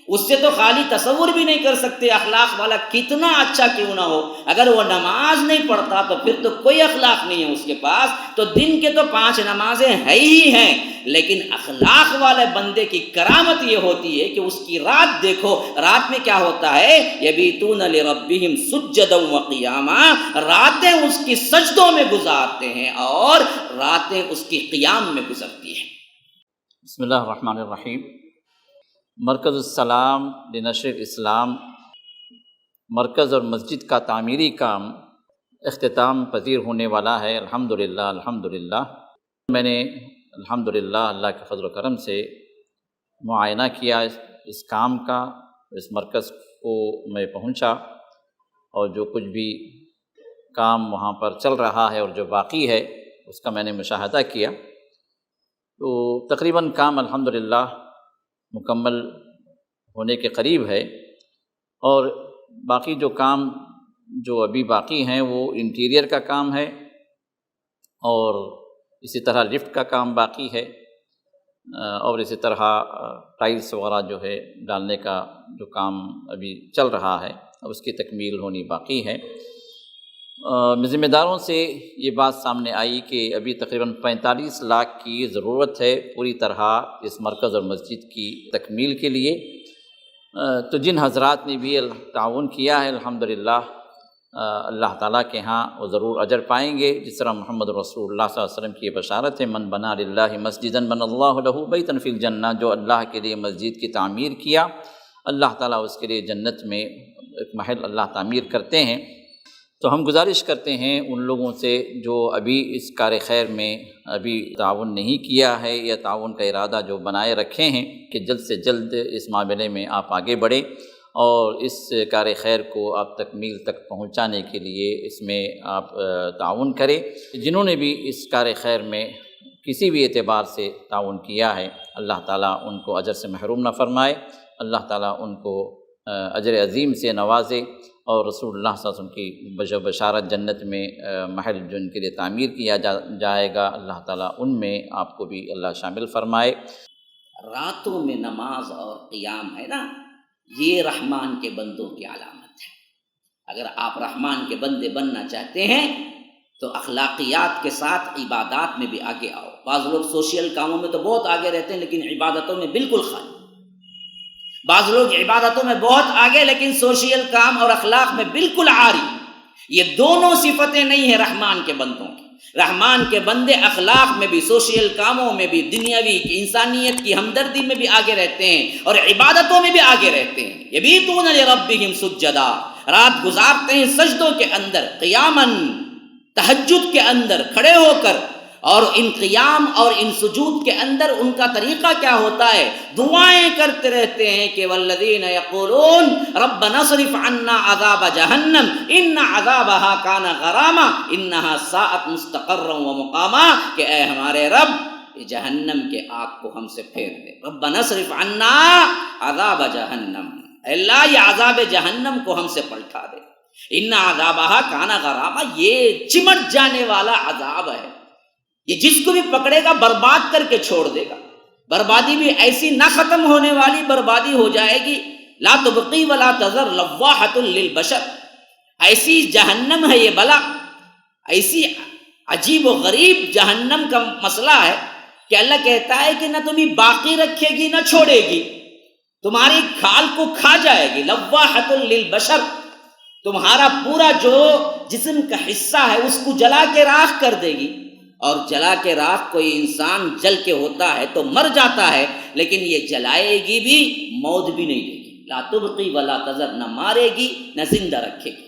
اس سے تو خالی تصور بھی نہیں کر سکتے اخلاق والا کتنا اچھا کیوں نہ ہو، اگر وہ نماز نہیں پڑھتا تو پھر تو کوئی اخلاق نہیں ہے اس کے پاس۔ تو دن کے تو 5 نمازیں ہیں ہی ہیں، لیکن اخلاق والے بندے کی کرامت یہ ہوتی ہے کہ اس کی رات دیکھو، رات میں کیا ہوتا ہے، یبیتون لربہم سجدا وقیاما، راتیں اس کی سجدوں میں گزارتے ہیں اور راتیں اس کی قیام میں گزرتی ہیں۔ بسم اللہ الرحمن الرحیم۔ مرکز السلام لنشر الاسلام، مرکز اور مسجد کا تعمیری کام اختتام پذیر ہونے والا ہے، الحمدللہ الحمدللہ۔ میں نے الحمدللہ اللہ کے فضل و کرم سے معائنہ کیا اس کام کا، اس مرکز کو میں پہنچا، اور جو کچھ بھی کام وہاں پر چل رہا ہے اور جو باقی ہے اس کا میں نے مشاہدہ کیا، تو تقریباً کام الحمدللہ مکمل ہونے کے قریب ہے، اور باقی جو کام جو ابھی باقی ہیں وہ انٹیریئر کا کام ہے، اور اسی طرح لفٹ کا کام باقی ہے، اور اسی طرح ٹائلس وغیرہ جو ہے ڈالنے کا جو کام ابھی چل رہا ہے اس کی تکمیل ہونی باقی ہے۔ ذمہ داروں سے یہ بات سامنے آئی کہ ابھی تقریباً 45 لاکھ کی ضرورت ہے پوری طرح اس مرکز اور مسجد کی تکمیل کے لیے، تو جن حضرات نے بھی تعاون کیا ہے الحمدللہ اللہ تعالیٰ کے ہاں وہ ضرور اجر پائیں گے، جس طرح محمد رسول اللہ صلی اللہ علیہ وسلم کی یہ بشارت ہے، من بنا للہ مسجدا بنى اللہ لہ بیتا فی الجنہ، جو اللہ کے لیے مسجد کی تعمیر کیا اللہ تعالیٰ اس کے لیے جنت میں ایک محل اللہ تعمیر کرتے ہیں۔ تو ہم گزارش کرتے ہیں ان لوگوں سے جو ابھی اس کار خیر میں ابھی تعاون نہیں کیا ہے یا تعاون کا ارادہ جو بنائے رکھے ہیں کہ جلد سے جلد اس معاملے میں آپ آگے بڑھیں اور اس کار خیر کو آپ تکمیل تک پہنچانے کے لیے اس میں آپ تعاون کریں۔ جنہوں نے بھی اس کار خیر میں کسی بھی اعتبار سے تعاون کیا ہے اللہ تعالیٰ ان کو اجر سے محروم نہ فرمائے، اللہ تعالیٰ ان کو اجر عظیم سے نوازے، اور رسول اللہ صلی اللہ علیہ وسلم کی بشارت جنت میں محل جو ان کے لیے تعمیر کیا جائے گا اللہ تعالیٰ ان میں آپ کو بھی اللہ شامل فرمائے۔ راتوں میں نماز اور قیام ہے نا، یہ رحمان کے بندوں کی علامت ہے۔ اگر آپ رحمان کے بندے بننا چاہتے ہیں تو اخلاقیات کے ساتھ عبادات میں بھی آگے آؤ۔ بعض لوگ سوشل کاموں میں تو بہت آگے رہتے ہیں لیکن عبادتوں میں بالکل خالی، بعض لوگ عبادتوں میں بہت آگے لیکن سوشل کام اور اخلاق میں بالکل عاری۔ یہ دونوں صفتیں نہیں ہیں رحمان کے بندوں کی۔ رحمان کے بندے اخلاق میں بھی، سوشل کاموں میں بھی، دنیاوی انسانیت کی ہمدردی میں بھی آگے رہتے ہیں اور عبادتوں میں بھی آگے رہتے ہیں۔ یبیتون لربہم سجدا، رات گزارتے ہیں سجدوں کے اندر، قیاماً تہجد کے اندر کھڑے ہو کر، اور ان قیام اور ان سجود کے اندر ان کا طریقہ کیا ہوتا ہے؟ دعائیں کرتے رہتے ہیں کہ والذین یقولون ربنا اصرف عنا عذاب جہنم ان عذابها کان غراما انہا ساءت مستقرا ومقاما، کہ اے ہمارے رب جہنم کے آگ کو ہم سے پھیر دے، ربنا اصرف عنا عذاب جہنم، اللہ یہ عذاب جہنم کو ہم سے پلٹا دے، ان عذابها کان غراما، یہ چمٹ جانے والا عذاب ہے، یہ جس کو بھی پکڑے گا برباد کر کے چھوڑ دے گا۔ بربادی بھی ایسی نہ ختم ہونے والی بربادی ہو جائے گی، لا تبقی ولا تذر لواحۃ للبشر، ایسی جہنم ہے یہ بلا، ایسی عجیب و غریب جہنم کا مسئلہ ہے کہ اللہ کہتا ہے کہ نہ تمہیں باقی رکھے گی نہ چھوڑے گی، تمہاری کھال کو کھا جائے گی، لواحۃ للبشر، تمہارا پورا جو جسم کا حصہ ہے اس کو جلا کے راکھ کر دے گی، اور جلا کے راکھ کوئی انسان جل کے ہوتا ہے تو مر جاتا ہے، لیکن یہ جلائے گی بھی موت بھی نہیں دے گی، لا تبقی ولا تذر، نہ مارے گی نہ زندہ رکھے گی،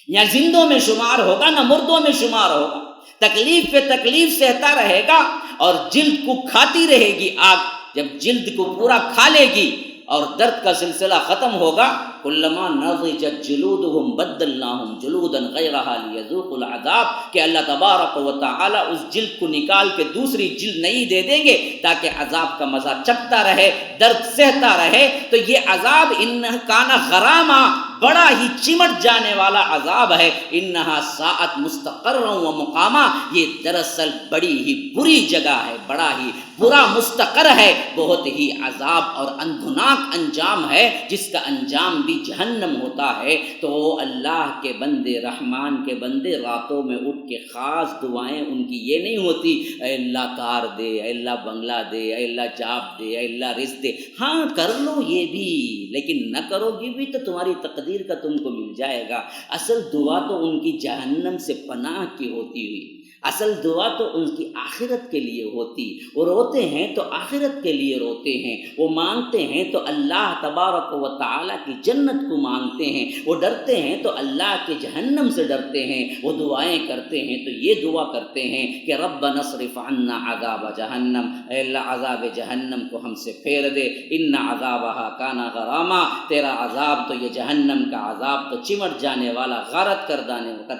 یا زندوں میں شمار ہوگا نہ مردوں میں شمار ہوگا، تکلیف پہ تکلیف سہتا رہے گا اور جلد کو کھاتی رہے گی آگ، جب جلد کو پورا کھا لے گی اور درد کا سلسلہ ختم ہوگا، کلما نضجت جلودہم بدلناہم جلودا غیرہا لیذوقوا العذاب، کہ اللہ تبارک و تعالی اس جلد کو نکال کے دوسری جلد نئی دے دیں گے تاکہ عذاب کا مزہ چکھتا رہے، درد سہتا رہے۔ تو یہ عذاب انہا کان غراما، بڑا ہی چمٹ جانے والا عذاب ہے، انہا ساعت مستقرا و مقاما، یہ دراصل بڑی ہی بری جگہ ہے، بڑا ہی برا مستقر ہے، بہت ہی عذاب اور اندھناک انجام ہے، جس کا انجام بھی جہنم ہوتا ہے۔ تو اللہ کے بندے، رحمان کے بندے راتوں میں اٹھ کے خاص دعائیں ان کی یہ نہیں ہوتی اے اللہ کار دے، اے اللہ بنگلہ دے، اے اللہ جاب دے، اے اللہ رزق دے، ہاں کر لو یہ بھی، لیکن نہ کرو گی بھی تو تمہاری تقدیر کا تم کو مل جائے گا۔ اصل دعا تو ان کی جہنم سے پناہ کی ہوتی ہوئی، اصل دعا تو ان کی آخرت کے لیے ہوتی. وہ روتے ہیں تو آخرت کے لیے روتے ہیں، وہ مانگتے ہیں تو اللہ تبارک و تعالیٰ کی جنت کو مانگتے ہیں، وہ ڈرتے ہیں تو اللہ کے جہنم سے ڈرتے ہیں، وہ دعائیں کرتے ہیں تو یہ دعا کرتے ہیں کہ ربنا اصرف عنا عذاب جہنم، اے اللہ عذاب جہنم کو ہم سے پھیر دے، ان عذابها کان غراما، تیرا عذاب تو یہ جہنم کا عذاب تو چمٹ جانے والا، غارت کر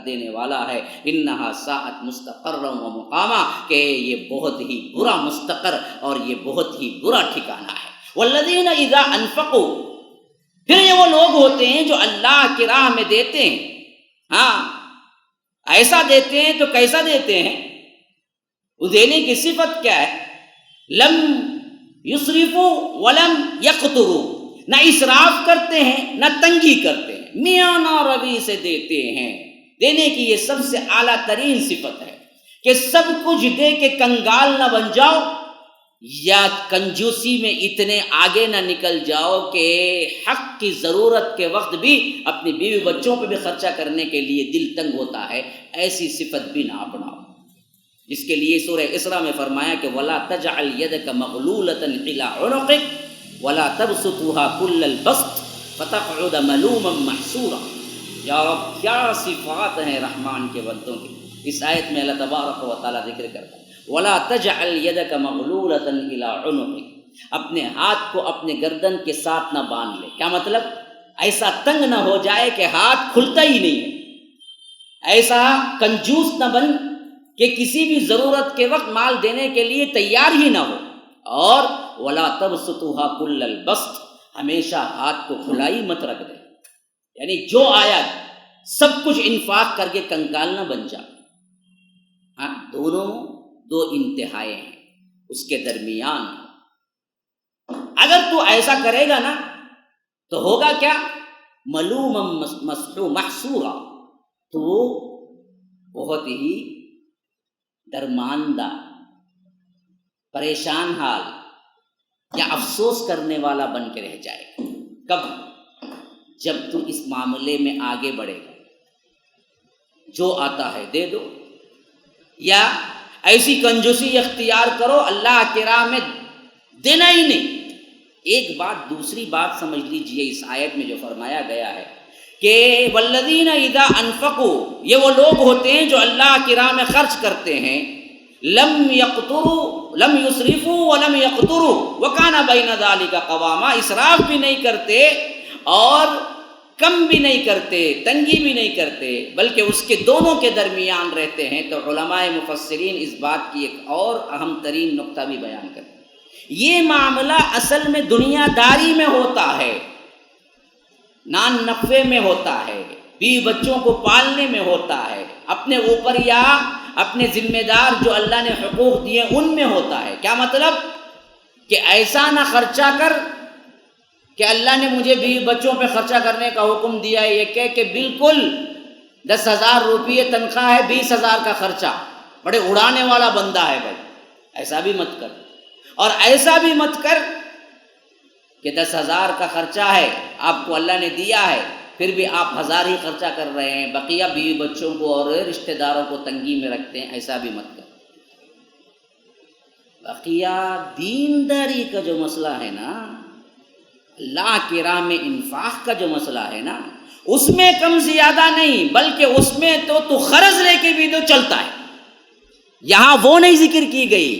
دینے والا ہے، انہا ساعت مستقر و مقامہ، کہ یہ بہت ہی برا مستقر اور یہ بہت ہی برا ٹھکانہ ہے. والذین اذا انفقوا، پھر یہ وہ لوگ ہوتے ہیں جو اللہ کی راہ میں دیتے ہیں. ہاں، ایسا دیتے ہیں تو کیسا دیتے ہیں؟ وہ دینے کی صفت کیا ہے؟ لم یسرفوا ولم یقتروا، نہ اسراف کرتے ہیں نہ تنگی کرتے ہیں، میانہ روی سے دیتے ہیں. دینے کی یہ سب سے اعلیٰ ترین صفت ہے کہ سب کچھ دے کے کنگال نہ بن جاؤ، یا کنجوسی میں اتنے آگے نہ نکل جاؤ کہ حق کی ضرورت کے وقت بھی اپنی بیوی بچوں پہ بھی خرچہ کرنے کے لیے دل تنگ ہوتا ہے، ایسی صفت بھی نہ اپناؤ. جس کے لیے سورہ اسراء میں فرمایا کہ وَلَا تَجْعَلْ يَدَكَ مَغْلُولَةً إِلَىٰ عُنُقِكَ وَلَا تَبْسُطْهَا كُلَّ الْبَسْطِ فَتَقْعُدَ مَلُومًا مَحْسُورًا. یا رب، کیا صفات ہیں رحمان کے بندوں کی. اس آیت میں اللہ تبارک و تعالیٰ ذکر کرتا ہے وَلَا تَجْعَلْ يَدَكَ مَغْلُولَةً إِلَىٰ عُنُقِكَ، اپنے ہاتھ کو اپنے گردن کے ساتھ نہ باندھ لے. کیا مطلب؟ ایسا تنگ نہ ہو جائے کہ ہاتھ کھلتا ہی نہیں ہے، ایسا کنجوس نہ بن کہ کسی بھی ضرورت کے وقت مال دینے کے لیے تیار ہی نہ ہو. اور وَلَا تَبْسُطُهَا كُلَّ الْبَسْطِ، ہمیشہ ہاتھ کو کھلا ہی مت رکھ دے، یعنی جو آیا سب کچھ انفاق کر کے کنگال نہ بن جا. ہاں، دونوں دو انتہائیں ہیں، اس کے درمیان. اگر تو ایسا کرے گا نا تو ہوگا کیا؟ ملوما محسورا، تو بہت ہی درماندہ، پریشان حال یا افسوس کرنے والا بن کے رہ جائے گا. کب؟ جب تو اس معاملے میں آگے بڑھے گا، جو آتا ہے دے دو، یا ایسی کنجوسی اختیار کرو اللہ کی راہ میں دینا ہی نہیں. ایک بات، دوسری بات سمجھ لیجئے اس آیت میں جو فرمایا گیا ہے کہ والذین اذا انفقوا، یہ وہ لوگ ہوتے ہیں جو اللہ کی راہ میں خرچ کرتے ہیں، لم یقتروا، لم یسرفوا ولم یقتروا وکان بین ذلک قواما، اسراف بھی نہیں کرتے اور کم بھی نہیں کرتے، تنگی بھی نہیں کرتے، بلکہ اس کے دونوں کے درمیان رہتے ہیں. تو علماء مفسرین اس بات کی ایک اور اہم ترین نقطہ بھی بیان کرتے ہیں. یہ معاملہ اصل میں دنیا داری میں ہوتا ہے، نان نفع میں ہوتا ہے، بیوی بچوں کو پالنے میں ہوتا ہے، اپنے اوپر یا اپنے ذمہ دار جو اللہ نے حقوق دیے ان میں ہوتا ہے. کیا مطلب؟ کہ ایسا نہ خرچہ کر کہ اللہ نے مجھے بیوی بچوں پہ خرچہ کرنے کا حکم دیا ہے، یہ کہ بالکل 10,000 روپیے تنخواہ ہے، 20,000 کا خرچہ، بڑے اڑانے والا بندہ ہے بھائی. ایسا بھی مت کر. اور ایسا بھی مت کر کہ 10,000 کا خرچہ ہے، آپ کو اللہ نے دیا ہے، پھر بھی آپ 1,000 ہی خرچہ کر رہے ہیں، بقیہ بیوی بچوں کو اور رشتہ داروں کو تنگی میں رکھتے ہیں. ایسا بھی مت کر. بقیہ دینداری کا جو مسئلہ ہے نا، اللہ کی راہ میں انفاق کا جو مسئلہ ہے نا، اس میں کم زیادہ نہیں، بلکہ اس میں تو خرچ لے کے بھی تو چلتا ہے. یہاں وہ نہیں ذکر کی گئی.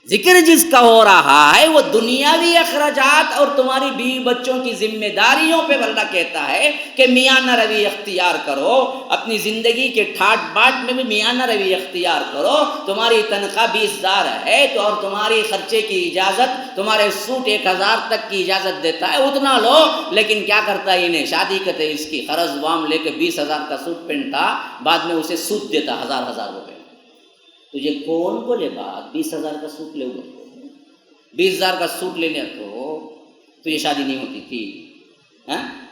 ذکر جس کا ہو رہا ہے وہ دنیاوی اخراجات اور تمہاری بیوی بچوں کی ذمہ داریوں پہ اللہ کہتا ہے کہ میانہ روی اختیار کرو، اپنی زندگی کے ٹھاٹ باٹ میں بھی میانہ روی اختیار کرو. تمہاری تنخواہ 20,000 ہے تو اور تمہاری خرچے کی اجازت، تمہارے سوٹ 1,000 تک کی اجازت دیتا ہے، اتنا لو. لیکن کیا کرتا ہے انہیں شادی کرتے اس کی قرض وام لے کے 20,000 کا سوٹ پہنتا، بعد میں اسے سود دیتا 1,000 روپے. تجھے کون بولے بات 20,000 کا سوٹ لے گا؟ 20,000 کا سوٹ لینے تو یہ شادی نہیں ہوتی تھی،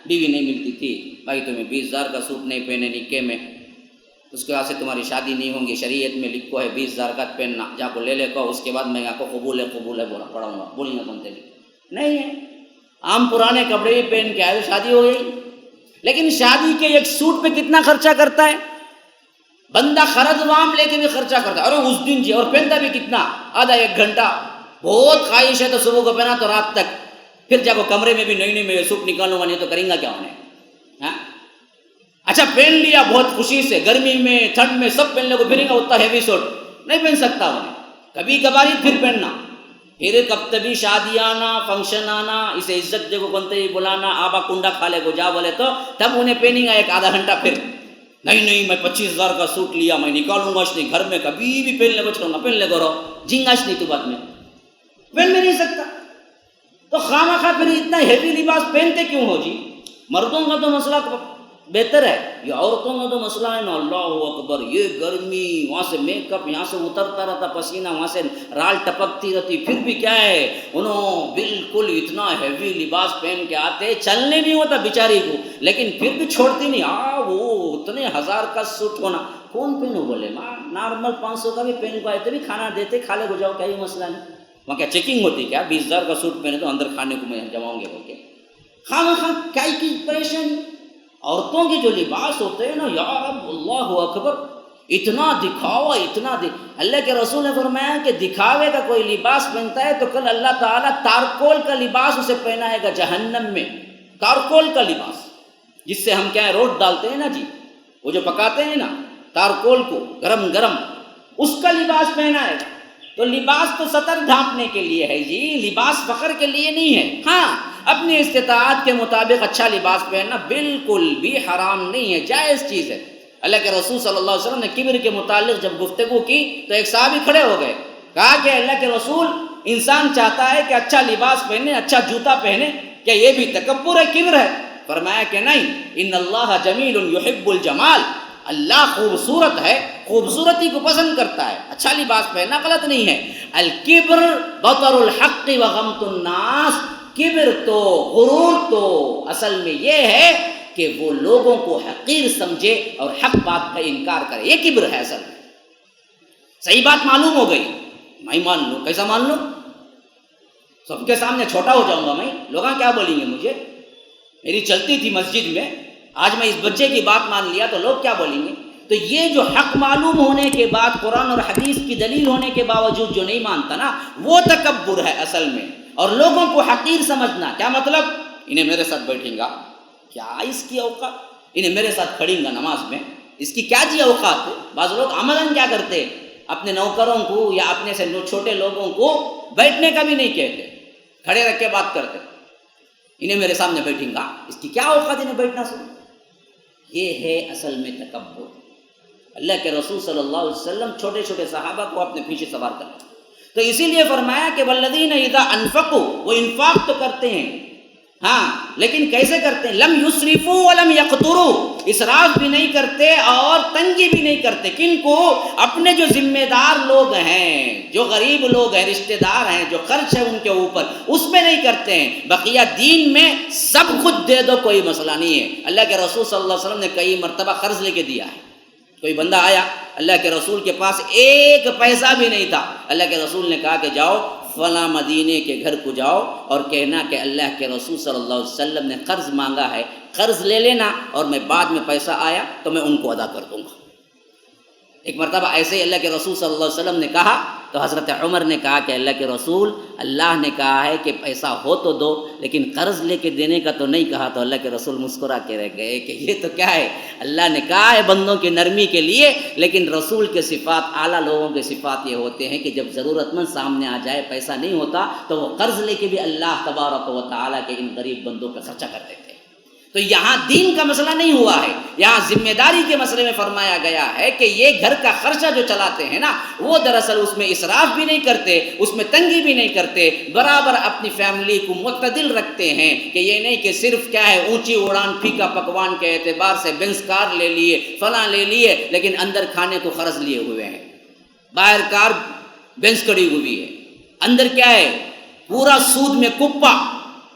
بیوی نہیں ملتی تھی. بھائی تمہیں 20,000 کا سوٹ نہیں پہنے نکاح میں، اس کے بعد سے تمہاری شادی نہیں ہوگی. شریعت میں لکھو ہے 20,000 کا پہننا، جا کو لے لے کو، اس کے بعد میں آپ کو قبول ہے بولا پڑھاؤں گا، بولیں گا بنتے نہیں ہے. عام پرانے کپڑے بھی پہن کے آئے تو شادی ہو گئی. لیکن شادی کے ایک سوٹ پہ کتنا خرچہ کرتا ہے؟ بندہ خرد وام لے کے بھی خرچہ کرتا ہے، اور اس دن جی، اور پہنتا بھی کتنا، آدھا ایک گھنٹہ، بہت خواہش ہے تو صبح کو پہنا تو رات تک، پھر جب وہ کمرے میں بھی نہیں میں سوپ نکالوں گا نہیں تو کریں گا کیا انہیں، ہاں؟ اچھا پہن لیا بہت خوشی سے، گرمی میں ٹھنڈ میں سب پہننے کو پھریں گا، اتنا ہیوی سوٹ نہیں پہن سکتا انہیں، کبھی کبھار ہی پھر پہننا، پھر کب تبھی شادی آنا، فنکشن آنا، اسے عزت دے کو بنتے ہی بلانا، آبا کنڈا کھا لے کو جا بولے تو تب انہیں پہنیں گا ایک آدھا گھنٹہ، پھر نہیں میں 25,000 کا سوٹ لیا، میں نکالوں گا نہیں، گھر میں کبھی بھی پہننے کو چھوڑوں گا، پہن لے کرو جھنگاش نہیں تو بعد میں پہن میں نہیں سکتا، تو خواہ پھر اتنا ہیوی لباس پہنتے کیوں ہو جی؟ مردوں کا تو مسئلہ بہتر ہے، یہ عورتوں کا تو مسئلہ ہے نا، اللہ اکبر، یہ گرمی، وہاں سے میک اپ یہاں سے اترتا رہتا پسینہ، وہاں سے رال ٹپکتی رہتی، پھر بھی کیا ہے انہوں بالکل اتنا ہیوی لباس پہن کے آتے، چلنے نہیں ہوتا بیچاری کو، لیکن پھر بھی چھوڑتی نہیں، وہ اتنے 1000 کا سوٹ ہونا، کون پہنو بولے ماں، نارمل 500 کا بھی پہن کو آئے تو بھی کھانا دیتے، کھا لے ہو جاؤ، کیا یہ مسئلہ نہیں، وہاں کیا چیکنگ ہوتی کیا؟ 20,000 کا سوٹ پہنے تو اندر کھانے کو میں جماؤں گے بول کے، خواہ کیا کی پریشانی؟ عورتوں کے جو لباس ہوتے ہیں نا یا رب اللہ اکبر، اتنا دکھاوا، اللہ کے رسول نے فرمایا کہ دکھاوے کا کوئی لباس پہنتا ہے تو کل اللہ تعالیٰ تارکول کا لباس اسے پہنائے گا جہنم میں، تارکول کا لباس، جس سے ہم کیا ہے روٹ ڈالتے ہیں نا جی، وہ جو پکاتے ہیں نا تارکول کو گرم گرم، اس کا لباس پہنائے گا۔ تو لباس تو سطر ڈھانپنے کے لیے ہے جی، لباس فخر کے لیے نہیں ہے۔ ہاں اپنی استطاعت کے مطابق اچھا لباس پہننا بالکل بھی حرام نہیں ہے، جائز چیز ہے۔ اللہ کے رسول صلی اللہ علیہ وسلم نے کبر کے متعلق جب گفتگو کی تو ایک صحابی کھڑے ہو گئے، کہا کہ اللہ کے رسول، انسان چاہتا ہے کہ اچھا لباس پہنے، اچھا جوتا پہنے، کیا یہ بھی تکبر ہے، کبر ہے؟ فرمایا کہ نہیں، ان اللہ جمیل یحب الجمال، اللہ خوبصورت ہے، خوبصورتی کو پسند کرتا ہے، اچھا لباس پہننا غلط نہیں ہے۔ الکبر بطر الحق وغمط الناس، کبر تو، غرور تو اصل میں یہ ہے کہ وہ لوگوں کو حقیر سمجھے اور حق بات کا انکار کرے، یہ کبر ہے اصل میں۔ صحیح بات معلوم ہو گئی، میں مان لوں، کیسا مان لوں؟ سب کے سامنے چھوٹا ہو جاؤں گا میں، لوگ کیا بولیں گے مجھے؟ میری چلتی تھی مسجد میں، آج میں اس بچے کی بات مان لیا تو لوگ کیا بولیں گے؟ تو یہ جو حق معلوم ہونے کے بعد، قرآن اور حدیث کی دلیل ہونے کے باوجود جو نہیں مانتا نا، وہ تکبر ہے اصل میں، اور لوگوں کو حقیر سمجھنا۔ کیا مطلب؟ انہیں میرے ساتھ بیٹھیں گا، کیا اس کی اوقات؟ انہیں میرے ساتھ کھڑیں گا نماز میں، اس کی کیا جی اوقات ہے؟ بعض لوگ عملاً کیا کرتے، اپنے نوکروں کو یا اپنے سے چھوٹے لوگوں کو بیٹھنے کا بھی نہیں کہتے، کھڑے رکھ کے بات کرتے، انہیں میرے سامنے بیٹھیں گا، اس کی کیا اوقات انہیں بیٹھنا سن؟ یہ ہے اصل میں تکبر۔ اللہ کے رسول صلی اللہ علیہ وسلم چھوٹے چھوٹے صحابہ کو اپنے پیچھے سوار کرتے، تو اسی لیے فرمایا کہ والذین اذا انفقوا، وہ انفاق تو کرتے ہیں ہاں، لیکن کیسے کرتے ہیں؟ لم یسرفوا ولم یقتروا، اسراف بھی نہیں کرتے اور تنگی بھی نہیں کرتے۔ کن کو؟ اپنے جو ذمہ دار لوگ ہیں، جو غریب لوگ ہیں، رشتہ دار ہیں، جو خرچ ہے ان کے اوپر، اس میں نہیں کرتے ہیں۔ بقیہ دین میں سب خود دے دو، کوئی مسئلہ نہیں ہے۔ اللہ کے رسول صلی اللہ علیہ وسلم نے کئی مرتبہ قرض لے کے دیا ہے۔ کوئی بندہ آیا، اللہ کے رسول کے پاس ایک پیسہ بھی نہیں تھا، اللہ کے رسول نے کہا کہ جاؤ فلاں مدینے کے گھر کو جاؤ اور کہنا کہ اللہ کے رسول صلی اللہ علیہ وسلم نے قرض مانگا ہے، قرض لے لینا اور میں بعد میں پیسہ آیا تو میں ان کو ادا کر دوں گا۔ ایک مرتبہ ایسے ہی اللہ کے رسول صلی اللہ علیہ وسلم نے کہا تو حضرت عمر نے کہا کہ اللہ کے رسول، اللہ نے کہا ہے کہ پیسہ ہو تو دو، لیکن قرض لے کے دینے کا تو نہیں کہا۔ تو اللہ کے رسول مسکرا کے رہ گئے کہ یہ تو کیا ہے، اللہ نے کہا ہے بندوں کی نرمی کے لیے، لیکن رسول کے صفات، اعلیٰ لوگوں کے صفات یہ ہوتے ہیں کہ جب ضرورت مند سامنے آ جائے، پیسہ نہیں ہوتا تو وہ قرض لے کے بھی اللہ تبارک و تعالیٰ کے ان غریب بندوں پہ خرچہ کر دیتے ہیں۔ تو یہاں دین کا مسئلہ نہیں ہوا ہے، یہاں ذمہ داری کے مسئلے میں فرمایا گیا ہے کہ یہ گھر کا خرچہ جو چلاتے ہیں نا، وہ دراصل اس میں اسراف بھی نہیں کرتے، اس میں تنگی بھی نہیں کرتے، برابر اپنی فیملی کو معتدل رکھتے ہیں کہ یہ نہیں کہ صرف کیا ہے اونچی اڑان پھیکا پکوان کے اعتبار سے بینز کار لے لیے، فلاں لے لیے، لیکن اندر کھانے کو قرض لیے ہوئے ہیں۔ باہر کار بینز کڑی ہوئی ہے، اندر کیا ہے پورا سود میں کپا،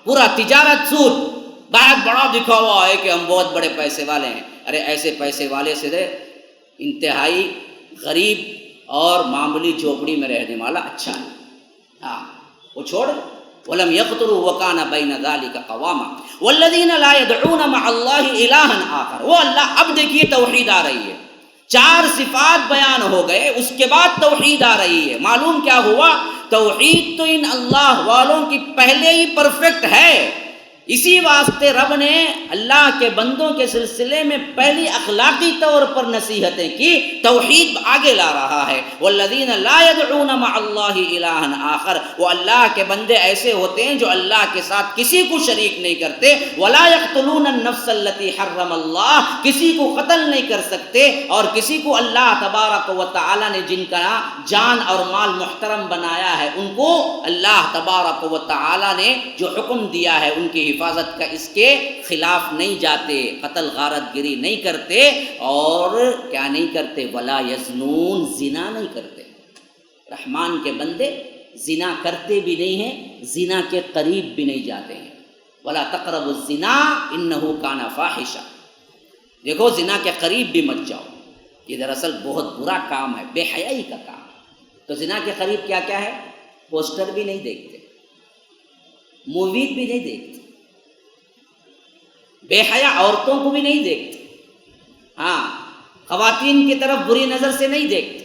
پورا تجارت سود، باہر بڑا دکھا ہوا ہے کہ ہم بہت بڑے پیسے والے ہیں۔ ارے ایسے پیسے والے سے انتہائی غریب اور معمولی جھوپڑی میں رہنے والا اچھا ہے۔ ہاں وہ چھوڑ، وَلَمْ يَقْتُرُوا وَكَانَ بَيْنَ ذَلِكَ قَوَامًا وَالَّذِينَ لَا يَدْعُونَ مَعَ اللَّهِ إِلَٰهًا آخَرَ۔ وہ اللہ، اب دیکھیے توحید آ رہی ہے، 4 صفات بیان ہو گئے، اس کے بعد توحید آ رہی ہے۔ معلوم کیا ہوا؟ توحید تو ان اللہ والوں کی پہلے ہی پرفیکٹ ہے، اسی واسطے رب نے اللہ کے بندوں کے سلسلے میں پہلی اخلاقی طور پر نصیحتیں کی، توحید آگے لا رہا ہے۔ والذین لا يدعون مع اللہ الہا آخر، وہ اللہ کے بندے ایسے ہوتے ہیں جو اللہ کے ساتھ کسی کو شریک نہیں کرتے۔ ولا يقتلون النفس التي حرم اللہ، کسی کو قتل نہیں کر سکتے، اور کسی کو اللہ تبارک و تعالی نے جن کا جان اور مال محترم بنایا ہے ان کو اللہ تبارک و تعالی نے جو حکم دیا ہے ان کی حفاظت کا، اس کے خلاف نہیں جاتے، قتل غارت گری نہیں کرتے، اور کیا نہیں کرتے؟ ولا یزنون، زنا نہیں کرتے۔ رحمان کے بندے زنا کرتے بھی نہیں ہیں، زنا کے قریب بھی نہیں جاتے ہیں۔ ولا تقربوا الزنا انہ کان فاحشہ، دیکھو زنا کے قریب بھی مت جاؤ، یہ دراصل بہت برا کام ہے، بے حیائی کا کام ہے۔ تو زنا کے قریب کیا کیا ہے؟ پوسٹر بھی نہیں دیکھتے، مووی بھی نہیں دیکھتے، بے حیا عورتوں کو بھی نہیں دیکھتے، ہاں خواتین کی طرف بری نظر سے نہیں دیکھتے،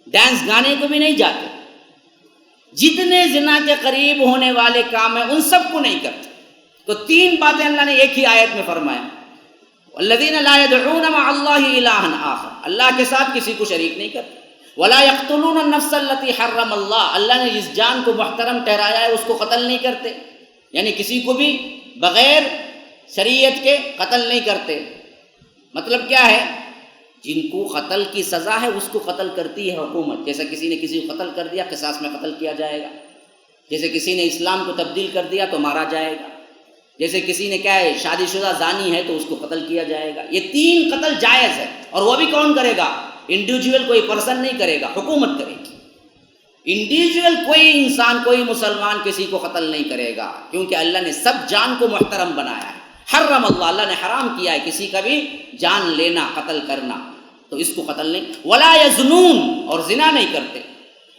ڈانس گانے کو بھی نہیں جاتے، جتنے زنا کے قریب ہونے والے کام ہیں ان سب کو نہیں کرتے۔ تو 3 باتیں اللہ نے ایک ہی آیت میں فرمایا، والذین لا يدعون مع اللہ الہا آخر، اللہ کے ساتھ کسی کو شریک نہیں کرتے۔ ولا يقتلون النفس التي حرم اللہ، اللہ نے جس جان کو محترم ٹھہرایا ہے اس کو قتل نہیں کرتے، یعنی کسی کو بھی بغیر شریعت کے قتل نہیں کرتے۔ مطلب کیا ہے؟ جن کو قتل کی سزا ہے اس کو قتل کرتی ہے حکومت، جیسے کسی نے کسی کو قتل کر دیا قصاص میں قتل کیا جائے گا، جیسے کسی نے اسلام کو تبدیل کر دیا تو مارا جائے گا، جیسے کسی نے کیا ہے شادی شدہ زانی ہے تو اس کو قتل کیا جائے گا۔ یہ 3 قتل جائز ہے، اور وہ بھی کون کرے گا؟ انڈیویجول کوئی پرسن نہیں کرے گا، حکومت کرے گی۔ انڈیویجول کوئی انسان، کوئی مسلمان کسی کو قتل نہیں کرے گا، کیونکہ اللہ نے سب جان کو محترم بنایا ہے۔ حرم اللہ، اللہ نے حرام کیا ہے کسی کا بھی جان لینا، قتل کرنا، تو اس کو قتل نہیں۔ ولا یزنون، اور زنا نہیں کرتے۔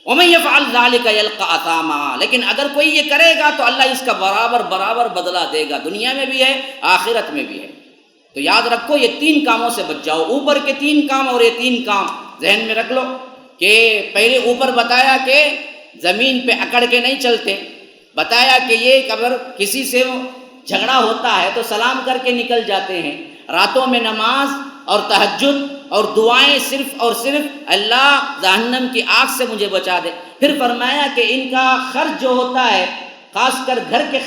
ومن یفعل ذلک یلقى اثاما، لیکن اگر کوئی یہ کرے گا تو اللہ اس کا برابر بدلہ دے گا، دنیا میں بھی ہے آخرت میں بھی ہے۔ تو یاد رکھو یہ 3 کاموں سے بچ جاؤ، اوپر کے 3 کام اور یہ 3 کام ذہن میں رکھ لو کہ پہلے اوپر بتایا کہ زمین پہ اکڑ کے نہیں چلتے، بتایا کہ یہ اگر کسی سے جھگڑا ہوتا ہے تو سلام کر کے نکل جاتے ہیں، راتوں میں نماز اور تہجد اور دعائیں صرف اور صرف اللہ جہنم کی آگ سے مجھے بچا دے۔ پھر فرمایا کہ ان کا خرچ جو ہوتا ہے، خاص کر گھر کے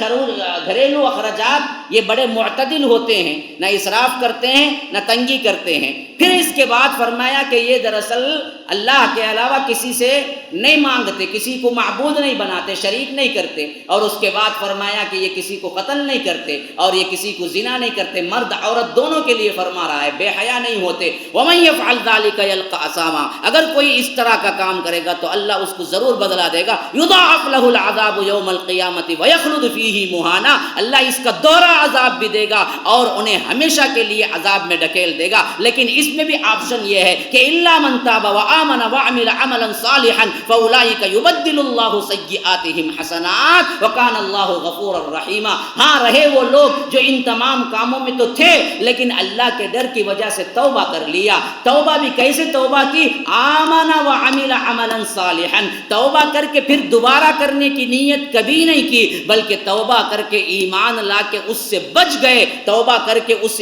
گھریلو اخراجات، یہ بڑے معتدل ہوتے ہیں، نہ اسراف کرتے ہیں نہ تنگی کرتے ہیں۔ پھر اس کے بعد فرمایا کہ یہ دراصل اللہ کے علاوہ کسی سے نہیں مانگتے، کسی کو معبود نہیں بناتے، شریک نہیں کرتے، اور اس کے بعد فرمایا کہ یہ کسی کو قتل نہیں کرتے اور یہ کسی کو زنا نہیں کرتے، مرد عورت دونوں کے لیے فرما رہا ہے، بے حیا نہیں ہوتے۔ ومن یفعل ذلک یلقى اثاما، اگر کوئی اس طرح کا کام کرے گا تو اللہ اس کو ضرور بدلہ دے گا۔ یضاعف له العذاب یوم القیامۃ ویخلد فیہ مہانا، اللہ اس کا دوہرا عذاب بھی دے گا اور انہیں ہمیشہ کے لیے عذاب میں ڈھکیل دے گا۔ لیکن اس میں بھی آپشن یہ ہے کہ الا من تاب وآمن وعمل عملا صالحا فاولئک یبدل اللہ سیئاتہم حسنات وکان اللہ غفورا رحیما۔ ہاں رہے وہ لوگ جو ان تمام کاموں میں تو تھے لیکن اللہ کے ڈر کی وجہ سے توبہ کر لیا۔ توبہ بھی کیسے توبہ کی؟ آمن وعمل عملا صالحا، توبہ کر کے پھر دوبارہ کرنے کی نیت کبھی نہیں کی، بلکہ توبہ کر کے ایمان لا کے اس سے بچ گئے، توبہ کر کے اس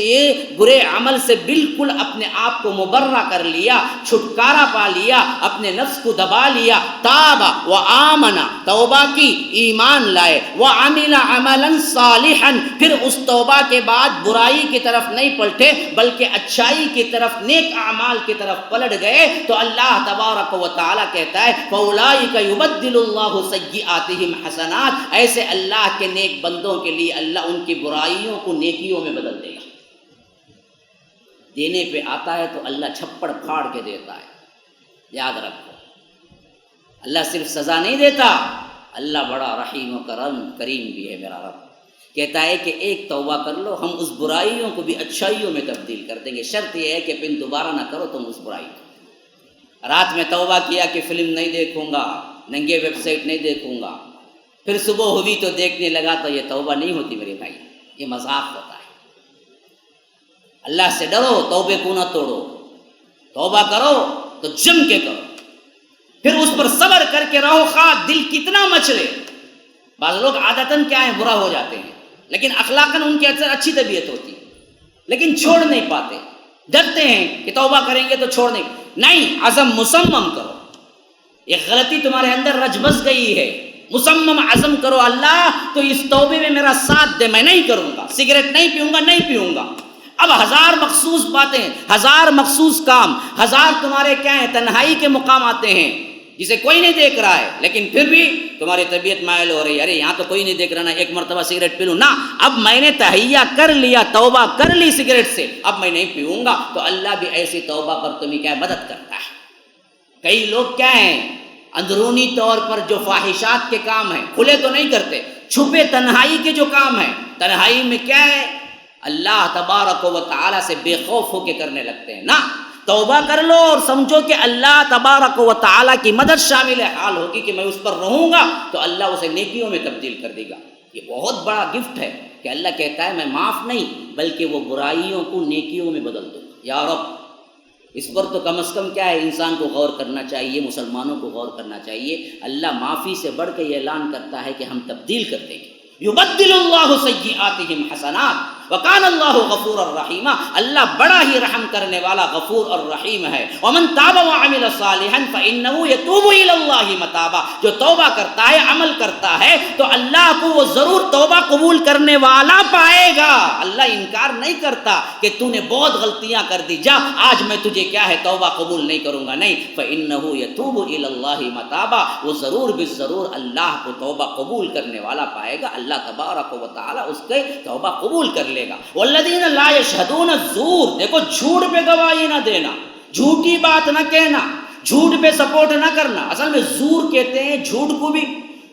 برے عمل سے بالکل اپنے آپ کو مبرہ کر لیا، چھٹکارا پا لیا، اپنے نفس کو دبا لیا۔ تاب و آمنا، توبہ کی، ایمان لائے، وعمل عملا صالحا، پھر اس توبہ کے بعد برائی کی طرف نہیں پلٹے بلکہ اچھائی کی طرف، نیک اعمال کی طرف پلٹ گئے، تو اللہ تبارک و تعالی کہتا ہے فاولئک یبدل اللہ سیئاتہم حسنات، ایسے اللہ کے نیک بندوں کے لیے اللہ ان کی برائیوں کو نیکیوں میں بدل دے گا۔ دینے پہ آتا ہے تو اللہ چھپڑ پھاڑ کے دیتا ہے، یاد رکھو۔ اللہ صرف سزا نہیں دیتا، اللہ بڑا رحیم و کریم بھی ہے۔ میرا رب کہتا ہے کہ ایک توبہ کر لو، ہم اس برائیوں کو بھی اچھائیوں میں تبدیل کر دیں گے، شرط یہ ہے کہ پھر دوبارہ نہ کرو تم اس برائی کو۔ رات میں توبہ کیا کہ فلم نہیں دیکھوں گا، ننگے ویب سائٹ نہیں دیکھوں گا، پھر صبح ہوئی تو دیکھنے لگا، تو یہ توبہ نہیں ہوتی میرے بھائی، یہ مذاق ہوتا ہے۔ اللہ سے ڈرو، توبے کو نہ توڑو۔ توبہ کرو تو جم کے کرو، پھر اس پر صبر کر کے رہو، خواہ دل کتنا مچلے۔ بعض لوگ عادتاً کیا ہے، برا ہو جاتے ہیں، لیکن اخلاقاً ان کے اکثر اچھی طبیعت ہوتی ہے، لیکن چھوڑ نہیں پاتے، ڈرتے ہیں کہ توبہ کریں گے تو چھوڑ نہیں، عزم مصمم کرو۔ ایک غلطی تمہارے اندر رچ بس گئی ہے، مصمم عزم کرو، اللہ تو اس توبے میں میرا ساتھ دے، میں نہیں کروں گا، سگریٹ نہیں پیوں گا۔ اب ہزار مخصوص باتیں، ہزار مخصوص کام، ہزار تمہارے کیا ہیں، تنہائی کے مقام آتے ہیں جسے کوئی نہیں دیکھ رہا ہے، لیکن پھر بھی تمہاری طبیعت مائل ہو رہی ہے، ارے یہاں تو کوئی نہیں دیکھ رہا نا، ایک مرتبہ سگریٹ پی لوں نا، اب میں نے تہیہ کر لیا، توبہ کر لی سگریٹ سے، اب میں نہیں پیوں گا، تو اللہ بھی ایسی توبہ پر تمہیں کیا مدد کرتا ہے۔ کئی لوگ کیا ہیں، اندرونی طور پر جو فاحشات کے کام ہیں کھلے تو نہیں کرتے، چھپے تنہائی کے جو کام ہیں، تنہائی میں کیا ہے، اللہ تبارک و تعالی سے بے خوف ہو کے کرنے لگتے ہیں نا۔ توبہ کر لو اور سمجھو کہ اللہ تبارک و تعالی کی مدد شامل حال ہوگی کہ میں اس پر رہوں گا تو اللہ اسے نیکیوں میں تبدیل کر دے گا۔ یہ بہت بڑا گفٹ ہے کہ اللہ کہتا ہے میں معاف نہیں بلکہ وہ برائیوں کو نیکیوں میں بدل دوں گا۔ یا رب، اس پر تو کم از کم کیا ہے، انسان کو غور کرنا چاہیے، مسلمانوں کو غور کرنا چاہیے۔ اللہ معافی سے بڑھ کے یہ اعلان کرتا ہے کہ ہم تبدیل کر دیں گے۔ یبدل اللہ سیئاتہم حسنات وکان اللہ غفور الرحیم، اللہ بڑا ہی رحم کرنے والا غفور اور رحیم ہے۔ ومن تاب وعمل صالحا فانہ یتوب الی اللہ متابا، جو توبہ کرتا ہے، عمل کرتا ہے تو اللہ کو وہ ضرور توبہ قبول کرنے والا پائے گا۔ اللہ انکار نہیں کرتا کہ تو نے بہت غلطیاں کر دی، جا آج میں تجھے کیا ہے توبہ قبول نہیں کروں گا، نہیں، فانہ یتوب الی اللہ متابا، وہ ضرور بالضرور اللہ کو توبہ قبول کرنے والا پائے گا، اللہ تبارک و تعالی اس کے توبہ قبول کر لے گا۔ والذین لا یشہدون الزور، دیکھو جھوٹ پہ گواہی نہ دینا، جھوٹی بات نہ کہنا، جھوٹ پہ سپورٹ نہ کرنا۔ اصل میں زور کہتے ہیں جھوٹ کو بھی،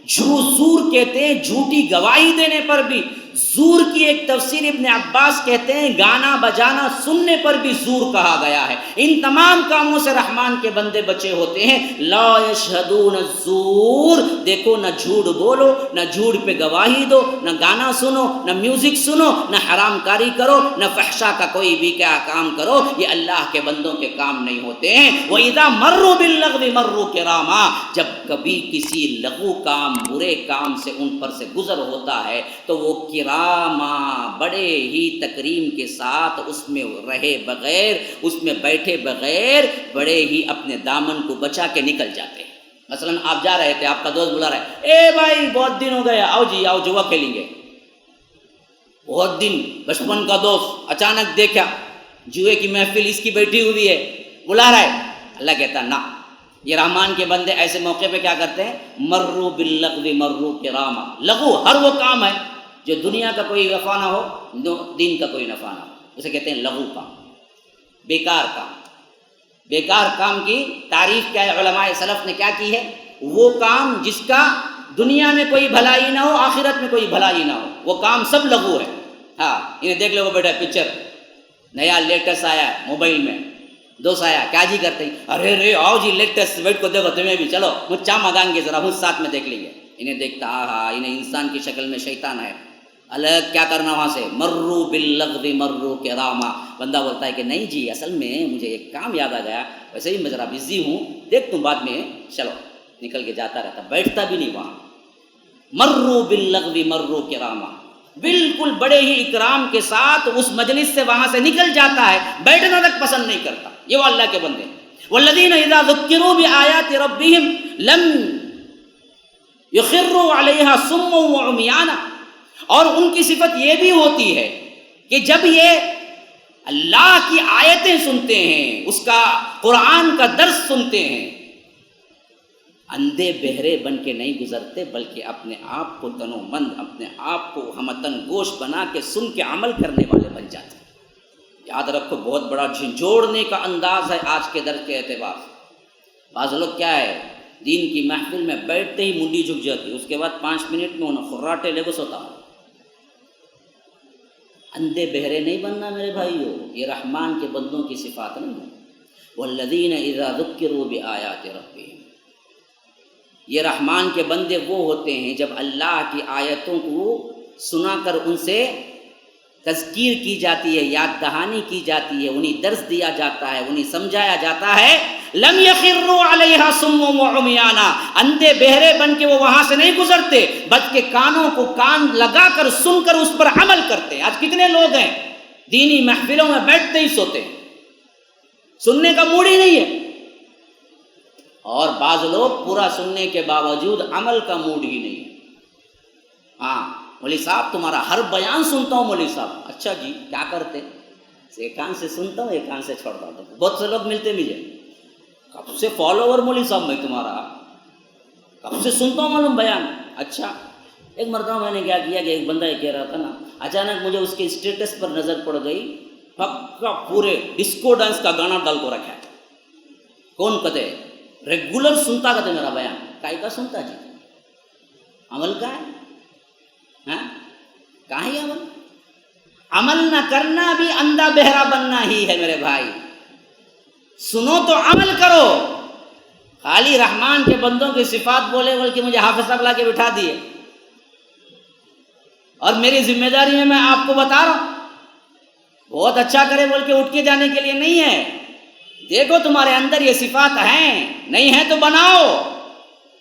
زور کہتے ہیں جھوٹی گواہی دینے پر بھی۔ زور کی ایک تفسیر ابن عباس کہتے ہیں گانا بجانا سننے پر بھی زور کہا گیا ہے۔ ان تمام کاموں سے رحمان کے بندے بچے ہوتے ہیں۔ لا یشہدون الزور، دیکھو نہ جھوٹ بولو، نہ جھوٹ پہ گواہی دو، نہ گانا سنو، نہ میوزک سنو، نہ حرام کاری کرو، نہ فحشا کا کوئی بھی کیا کام کرو، یہ اللہ کے بندوں کے کام نہیں ہوتے ہیں۔ وَإِذَا مَرُّوا بِاللَّغْوِ مَرُّوا كِرَامًا، جب کبھی کسی لغو کام، برے کام سے ان پر سے گزر ہوتا ہے تو وہ کراما، بڑے ہی تکریم کے ساتھ اس میں رہے بغیر، اس میں بیٹھے بغیر، بڑے ہی اپنے دامن کو بچا کے نکل جاتے ہیں۔ مثلا آپ جا رہے تھے، آپ کا دوست بلا رہا ہے، اے بھائی بہت دن ہو گئے، آؤ جی آؤ جوا کھیلیں گے۔ بہت دن، بچپن کا دوست، اچانک دیکھا جوئے کی محفل اس کی بیٹھی ہوئی ہے، بلا رہا ہے، اللہ کہتا نا، یہ رحمان کے بندے ایسے موقع پہ کیا کرتے ہیں، مروا باللغو مروا کراما۔ لغو ہر وہ کام ہے جو دنیا کا کوئی نفع نہ ہو، دین کا کوئی نفع نہ ہو، اسے کہتے ہیں لغو کام، بیکار کام۔ بیکار کام کی تعریف کیا ہے، علماء سلف نے کیا کی ہے، وہ کام جس کا دنیا میں کوئی بھلائی نہ ہو، آخرت میں کوئی بھلائی نہ ہو، وہ کام سب لغو ہے۔ ہاں انہیں دیکھ لو وہ بیٹا پکچر نیا لیٹسٹ آیا ہے موبائل میں، دوست آیا کیا جی کرتے ہیں، ارے رے آؤ جی لیٹسٹ ویٹ کو دیکھو، تمہیں بھی چلو مچا مگائیں گے، ذرا ہم ساتھ میں دیکھ لیں گے۔ انہیں دیکھتا ہاں انہیں انسان کی شکل میں شیطان ہے، الگ کیا کرنا وہاں سے، مرو باللغو مرو کراما۔ بندہ بولتا ہے کہ نہیں جی اصل میں مجھے ایک کام یاد آ گیا، ویسے ہی میں ذرا بزی ہوں، دیکھ تم بعد میں، چلو نکل کے جاتا رہتا، بیٹھتا بھی نہیں وہاں۔ مرو باللغو مرو کراما، بالکل بڑے ہی اکرام کے ساتھ اس مجلس سے وہاں سے نکل جاتا ہے، بیٹھنا تک پسند نہیں کرتا۔ یہ وہ اللہ کے بندے ہیں۔ والذین اذا ذکروا بآیات ربہم لم یخروا علیہا صما وعمیانا، اور ان کی صفت یہ بھی ہوتی ہے کہ جب یہ اللہ کی آیتیں سنتے ہیں، اس کا قرآن کا درس سنتے ہیں، اندھے بہرے بن کے نہیں گزرتے بلکہ اپنے آپ کو تن و من، اپنے آپ کو ہمتن گوش بنا کے سن کے عمل کرنے والے بن جاتے ہیں۔ یاد رکھو بہت بڑا جھنجھوڑنے کا انداز ہے آج کے درس کے اعتبار سے۔ بعض لوگ کیا ہے، دین کی محفل میں بیٹھتے ہی منڈی جھک جاتی، اس کے بعد 5 منٹ میں انہیں خراٹے لے کو سوتا ہوں۔ اندھے بہرے نہیں بننا میرے بھائیو، یہ رحمان کے بندوں کی صفات نہیں ہے۔ والذین اذا ذکروا بآیات ربہم، یہ رحمان کے بندے وہ ہوتے ہیں جب اللہ کی آیتوں کو سنا کر ان سے تذکیر کی جاتی ہے، یاد دہانی کی جاتی ہے، انہیں درس دیا جاتا ہے، انہیں سمجھایا جاتا ہے. لم یخروا علیہا صم و عمیانا، اندھے بہرے بن کے وہ وہاں سے نہیں گزرتے، بلکہ کانوں کو کان لگا کر سن کر اس پر عمل کرتے ہیں. آج کتنے لوگ ہیں دینی محفلوں میں بیٹھتے ہی سوتے ہیں، سننے کا موڈ ہی نہیں ہے، اور بعض لوگ پورا سننے کے باوجود عمل کا موڈ ہی نہیں ہے. ہاں مولوی صاحب تمہارا ہر بیان سنتا ہوں مولوی صاحب. اچھا جی کیا کرتے؟ ایک کان سے سنتا ہوں ایک کان سے چھوڑتا ہوں. بہت سے لوگ ملتے مجھے، کب سے فالوور مولوی صاحب میں تمہارا، کب سے سنتا ہوں معلوم بیان. اچھا ایک مرتبہ میں نے کیا کیا کہ ایک بندہ یہ کہہ رہا تھا نا، اچانک مجھے اس کے اسٹیٹس پر نظر پڑ گئی، پکا پورے ڈسکو ڈانس کا گانا ڈال کو رکھا ہے. کون کہتے ریگولر سنتا کہتے میرا بیان، کائی کا سنتا جی، عمل کا ہے؟ ہاں کہاں ہی عمل؟ عمل نہ کرنا بھی اندھا بہرا بننا ہی ہے میرے بھائی. سنو تو عمل کرو. خالی رحمان کے بندوں کی صفات بولے بول کے مجھے حافظ صاحب لا کے بٹھا دیے، اور میری ذمہ داری میں آپ کو بتا رہا ہوں، بہت اچھا کرے بول کے اٹھ کے جانے کے لیے نہیں ہے. دیکھو تمہارے اندر یہ صفات ہیں، نہیں ہیں تو بناؤ.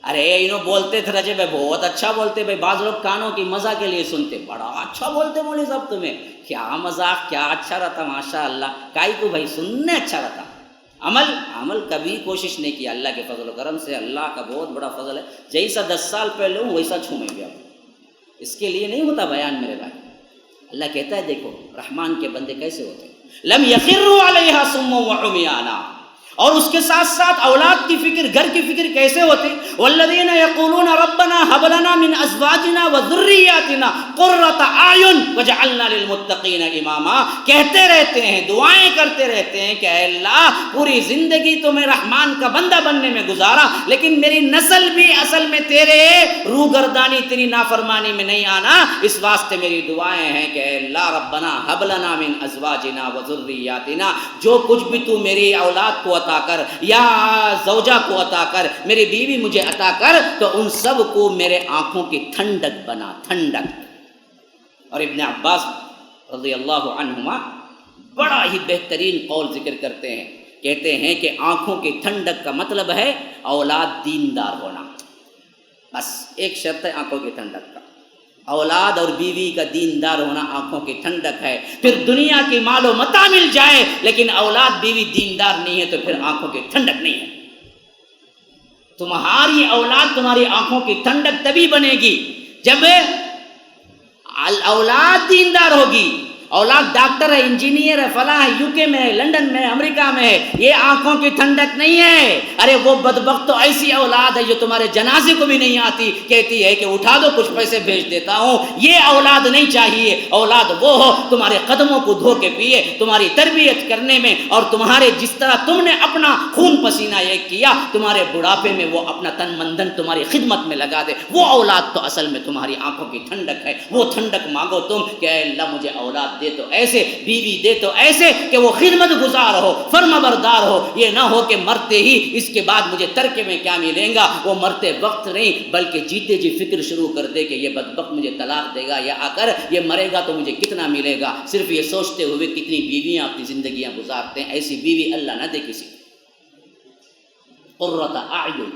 ارے انہوں بولتے تھے رجب بھائی بہت اچھا بولتے بھائی، بعض لوگ کانوں کی مزہ کے لیے سنتے، بڑا اچھا بولتے مولوی صاحب تمہیں، کیا مذاق، کیا اچھا رہتا ماشاء اللہ. کائی کو بھائی سننے اچھا رہتا، عمل کبھی کوشش نہیں کیا. اللہ کے فضل و کرم سے، اللہ کا بہت بڑا فضل ہے، جیسا 10 سال پہلے ہوں ویسا چھومیں گے. اس کے لیے نہیں ہوتا بیان میرے بھائی. اللہ کہتا ہے دیکھو رحمان کے بندے کیسے ہوتے ہیں. لم یخروا علیہا صم و عمیانا. اور اس کے ساتھ ساتھ اولاد کی فکر، گھر کی فکر کیسے ہوتی؟ والذین یقولون ربنا هب لنا من ازواجنا وذریاتنا قرۃ اعین وجعلنا للمتقین اماما. کہتے رہتے ہیں، دعائیں کرتے رہتے ہیں کہ اے اللہ پوری زندگی تو میں رحمان کا بندہ بننے میں گزارا، لیکن میری نسل بھی اصل میں تیرے روگردانی، تیری نافرمانی میں نہیں آنا. اس واسطے میری دعائیں ہیں کہ اے اللہ ربنا هب لنا من ازواجنا وذریاتنا، جو کچھ بھی تو میری اولاد کو عطا کر یا زوجہ کو عطا کر، میری بیوی مجھے عطا کر، تو ان سب کو میرے آنکھوں کی ٹھنڈک بنا، ٹھنڈک. اور ابن عباس رضی اللہ عنہما بڑا ہی بہترین قول ذکر کرتے ہیں، کہتے ہیں کہ آنکھوں کی ٹھنڈک کا مطلب ہے اولاد دیندار ہونا. بس ایک شرط ہے آنکھوں کی ٹھنڈک کا، اولاد اور بیوی کا دیندار ہونا آنکھوں کی ٹھنڈک ہے. پھر دنیا کی مال و متاع مل جائے لیکن اولاد بیوی دیندار نہیں ہے تو پھر آنکھوں کی ٹھنڈک نہیں ہے. تمہاری اولاد تمہاری آنکھوں کی ٹھنڈک تبھی بنے گی جب اولاد دیندار ہوگی. اولاد ڈاکٹر ہے، انجینئر ہے، فلاں ہے، یو کے میں ہے، لنڈن میں ہے، امریکہ میں ہے، یہ آنکھوں کی ٹھنڈک نہیں ہے. ارے وہ بدبخت تو ایسی اولاد ہے جو تمہارے جنازے کو بھی نہیں آتی، کہتی ہے کہ اٹھا دو کچھ پیسے بھیج دیتا ہوں. یہ اولاد نہیں چاہیے. اولاد وہ ہو تمہارے قدموں کو دھو کے پیے، تمہاری تربیت کرنے میں، اور تمہارے جس طرح تم نے اپنا خون پسینہ ایک کیا، تمہارے بڑھاپے میں وہ اپنا تن مندن تمہاری خدمت میں لگا دے. وہ اولاد تو اصل میں تمہاری آنکھوں کی ٹھنڈک ہے. وہ ٹھنڈک مانگو تم کہ اے اللہ مجھے اولاد دے تو ایسے، بیوی دے تو ایسے کہ وہ خدمت گزار ہو، فرما بردار ہو. یہ نہ ہو کہ مرتے ہی اس کے بعد مجھے ترکے میں کیا ملے گا. وہ مرتے وقت نہیں بلکہ جیتے جی فکر شروع کر دے کہ یہ بدبخت مجھے طلاق دے گا، یا آ کر یہ مرے گا تو مجھے کتنا ملے گا. صرف یہ سوچتے ہوئے کتنی بیویاں اپنی زندگیاں گزارتے ہیں. ایسی بیوی اللہ نہ دے کسی کو. قرۃ اعین،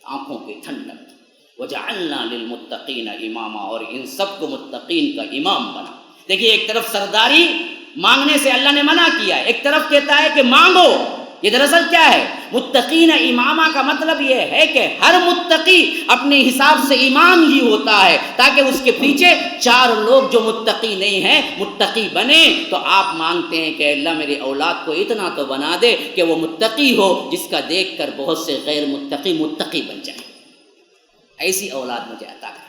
آنکھوں کی ٹھنڈک. وجعلنا للمتقین اماما، اور ان سب کو متقین کا امام بنا. دیکھیے ایک طرف سرداری مانگنے سے اللہ نے منع کیا ہے، ایک طرف کہتا ہے کہ مانگو. یہ دراصل کیا ہے؟ متقین امامہ کا مطلب یہ ہے کہ ہر متقی اپنے حساب سے امام ہی ہوتا ہے، تاکہ اس کے پیچھے 4 لوگ جو متقی نہیں ہیں متقی بنے. تو آپ مانگتے ہیں کہ اللہ میری اولاد کو اتنا تو بنا دے کہ وہ متقی ہو، جس کا دیکھ کر بہت سے غیر متقی بن جائیں. ایسی اولاد مجھے عطا کر.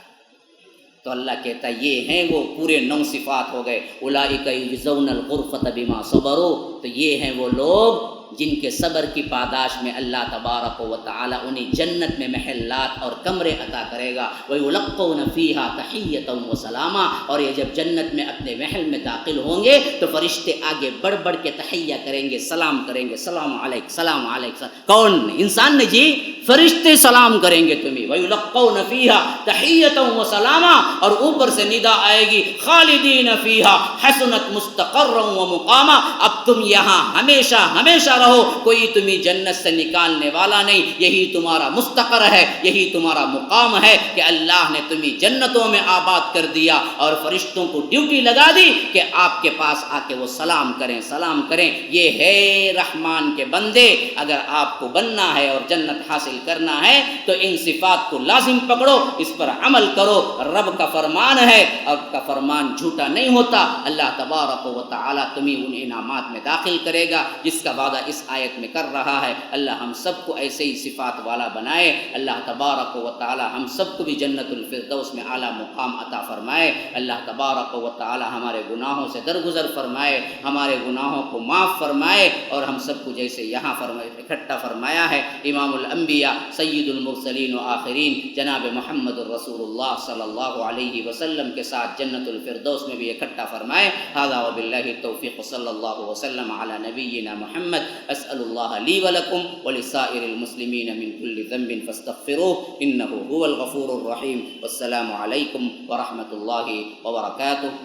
تو اللہ کہتا ہے یہ ہیں وہ پورے 9 صفات ہو گئے. اولئک یجزون الغرفۃ بما صبروا. تو یہ ہیں وہ لوگ جن کے صبر کی پاداش میں اللہ تبارک و تعالی انہیں جنت میں محلات اور کمرے عطا کرے گا. وَيُلَقَّوْنَ فِيهَا تَحِيَّةً وَسَلَامًا. اور یہ جب جنت میں اپنے محل میں داخل ہوں گے تو فرشتے آگے بڑھ بڑھ کے تحیہ کریں گے, سلام کریں گے, سلام علیک, سلام علیک. کون؟ انسان نے جی, فرشتے سلام کریں گے تمہیں. وَيُلَقَّوْنَ فِيهَا تَحِيَّةً وَسَلَامًا. اور اوپر سے ندا آئے گی خالدین فیہا حسنت مستقرا ومقاما. اب تم یہاں ہمیشہ ہمیشہ رہو, کوئی تمہیں جنت سے نکالنے والا نہیں. یہی تمہارا مستقر ہے, یہی تمہارا مقام ہے کہ اللہ نے تمہیں جنتوں میں آباد کر دیا اور فرشتوں کو ڈیوٹی لگا دی کہ آپ کے پاس آ کے وہ سلام کریں, سلام کریں. یہ ہے رحمان کے بندے. اگر آپ کو بننا ہے اور جنت حاصل کرنا ہے تو ان صفات کو لازم پکڑو, اس پر عمل کرو. رب کا فرمان ہے اور کا فرمان جھوٹا نہیں ہوتا. اللہ تبارک و تعالی تمہیں ان انعامات میں داخل کرے گا جس کا وعدہ اس آیت میں کر رہا ہے. اللہ ہم سب کو ایسے ہی صفات والا بنائے. اللہ تبارک و تعالی ہم سب کو بھی جنت الفردوس میں اعلیٰ مقام عطا فرمائے. اللہ تبارک و تعالی ہمارے گناہوں سے درگزر فرمائے, ہمارے گناہوں کو معاف فرمائے اور ہم سب کو جیسے یہاں اکٹھا فرمایا ہے امام الانبیاء سید المرسلین و آخرین جناب محمد الرسول اللہ صلی اللہ علیہ وسلم کے ساتھ جنت الفردوس میں بھی اکٹھا فرمائے. ھذا وباللہ التوفیق صلی اللہ وسلم علی نبینا محمد. اسأل اللہ لی ولکم ولسائر المسلمین من کل ذنب فاستغفروه انه هو الغفور الرحیم. والسلام علیکم ورحمۃ اللہ وبرکاتہ.